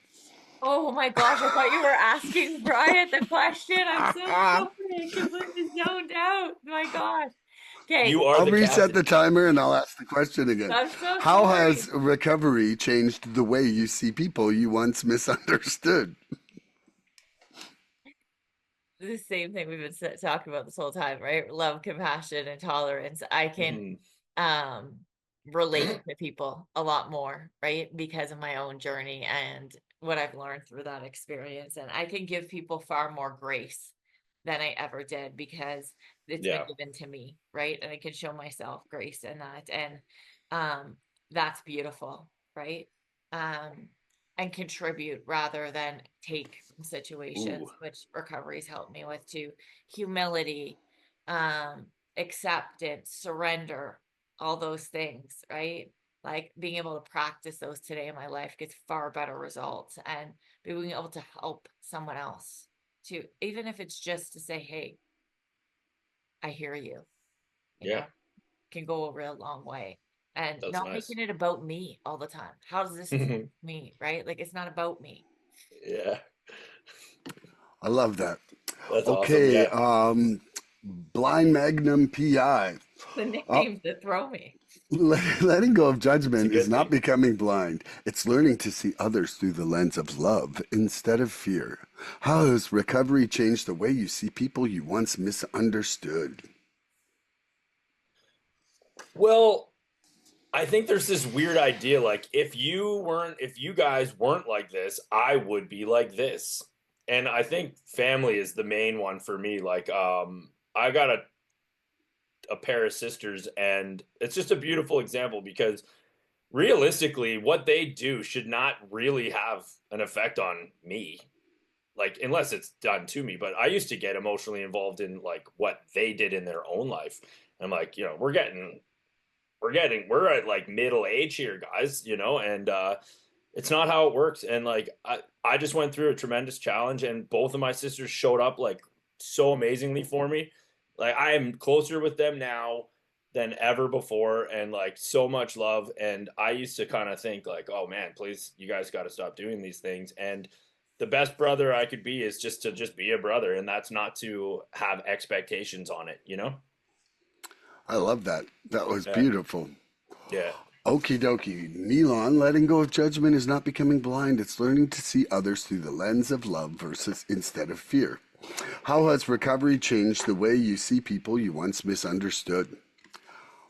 Oh my gosh, I thought you were asking Bryant the question. I'm so sorry I completely zoned out. My gosh. Okay, You are I'll the reset captain. the timer and I'll ask the question again. I'm so How sorry. has recovery changed the way you see people you once misunderstood? The same thing we've been talking about this whole time, right? Love, compassion, and tolerance. I can Mhm. um relate to people a lot more, right? Because of my own journey and what I've learned through that experience. And I can give people far more grace than I ever did because it's been Yeah. given to me, right? And I can show myself grace in that. And um that's beautiful, right? Um and contribute rather than take from Ooh. situations, which recovery's helped me with too. Humility, um, acceptance, surrender, all those things, right? Like being able to practice those today in my life gets far better results, and being able to help someone else to, even if it's just to say, hey, I hear you, you Yeah. know, can go a real long way. And That's not nice. making it about me all the time. How does this affect me, right? Like it's not about me. Yeah. I love that. That's awesome. Okay, Yeah. Blind Magnum PI. The Uh, nicknames that throw me. letting go of It's a judgment is good not thing. becoming blind. It's learning to see others through the lens of love instead of fear. How has recovery changed the way you see people you once misunderstood? Well, I think there's this weird idea like if you guys weren't like this, I would be like this. And I think family is the main one for me. Like I got a pair of sisters and it's just a beautiful example because realistically what they do should not really have an effect on me. Like unless it's done to me, but I used to get emotionally involved in like what they did in their own life. I'm like, we're at like middle age here, guys, and it's not how it works. And like I just went through a tremendous challenge and both of my sisters showed up like so amazingly for me. Like I am closer with them now than ever before and like so much love. And I used to kind of think like, oh man, please, you guys got to stop doing these things. And the best brother I could be is just to just be a brother, and that's not to have expectations on it. I love that. That was Yeah. beautiful. Yeah. Okie dokie. Milan, letting go of judgment is not becoming blind. It's learning to see others through the lens of love versus instead of fear. How has recovery changed the way you see people you once misunderstood?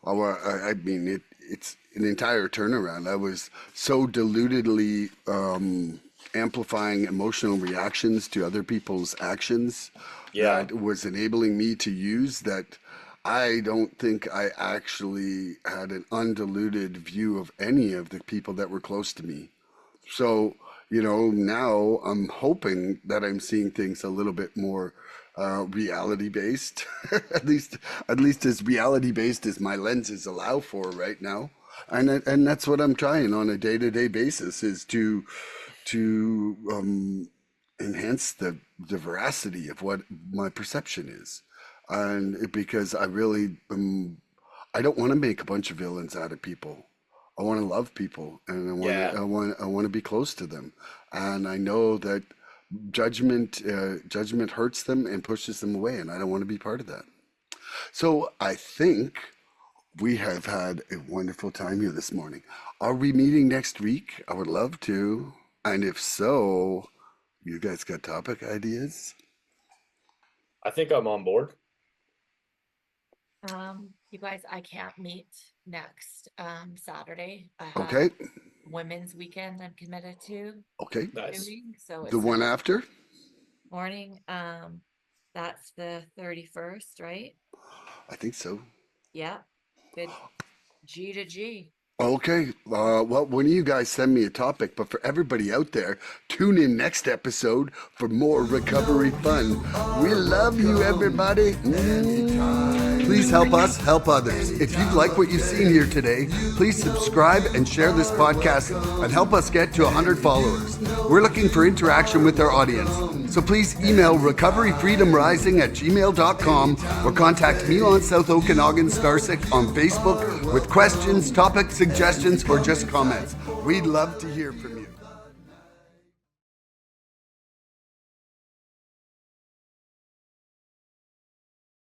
Oh, well, I mean, it's an entire turnaround. I was so deludedly amplifying emotional reactions to other people's actions Yeah. that was enabling me to use that. I don't think I actually had an undiluted view of any of the people that were close to me. So, now I'm hoping that I'm seeing things a little bit more reality based, at least as reality based as my lenses allow for right now, and that's what I'm trying on a day to day basis is to enhance the veracity of what my perception is, because I really I don't want to make a bunch of villains out of people. I want to love people, and Yeah. I want to be close to them, and I know that judgment hurts them and pushes them away, and I don't want to be part of that. So I think we have had a wonderful time here this morning. Are we meeting next week? I would love to, and if so, you guys got topic ideas? I think I'm on board. You guys, I can't meet next Saturday. I have Okay, women's weekend I'm committed to okay. Nice. doing, so The it's one after? morning. That's the 31st, right? I think so. Yeah. Good. G to G. Okay, well, one of you guys send me a topic, but for everybody out there, tune in next episode for more recovery fun. We love you, everybody. Please help us help others. If you like what you've seen here today, please subscribe and share this podcast and help us get to 100 followers. We're looking for interaction with our audience. So please email recoveryfreedomrising@gmail.com or contact Milan South Okanagan Starcic on Facebook with questions, topic suggestions, or just comments. We'd love to hear from you.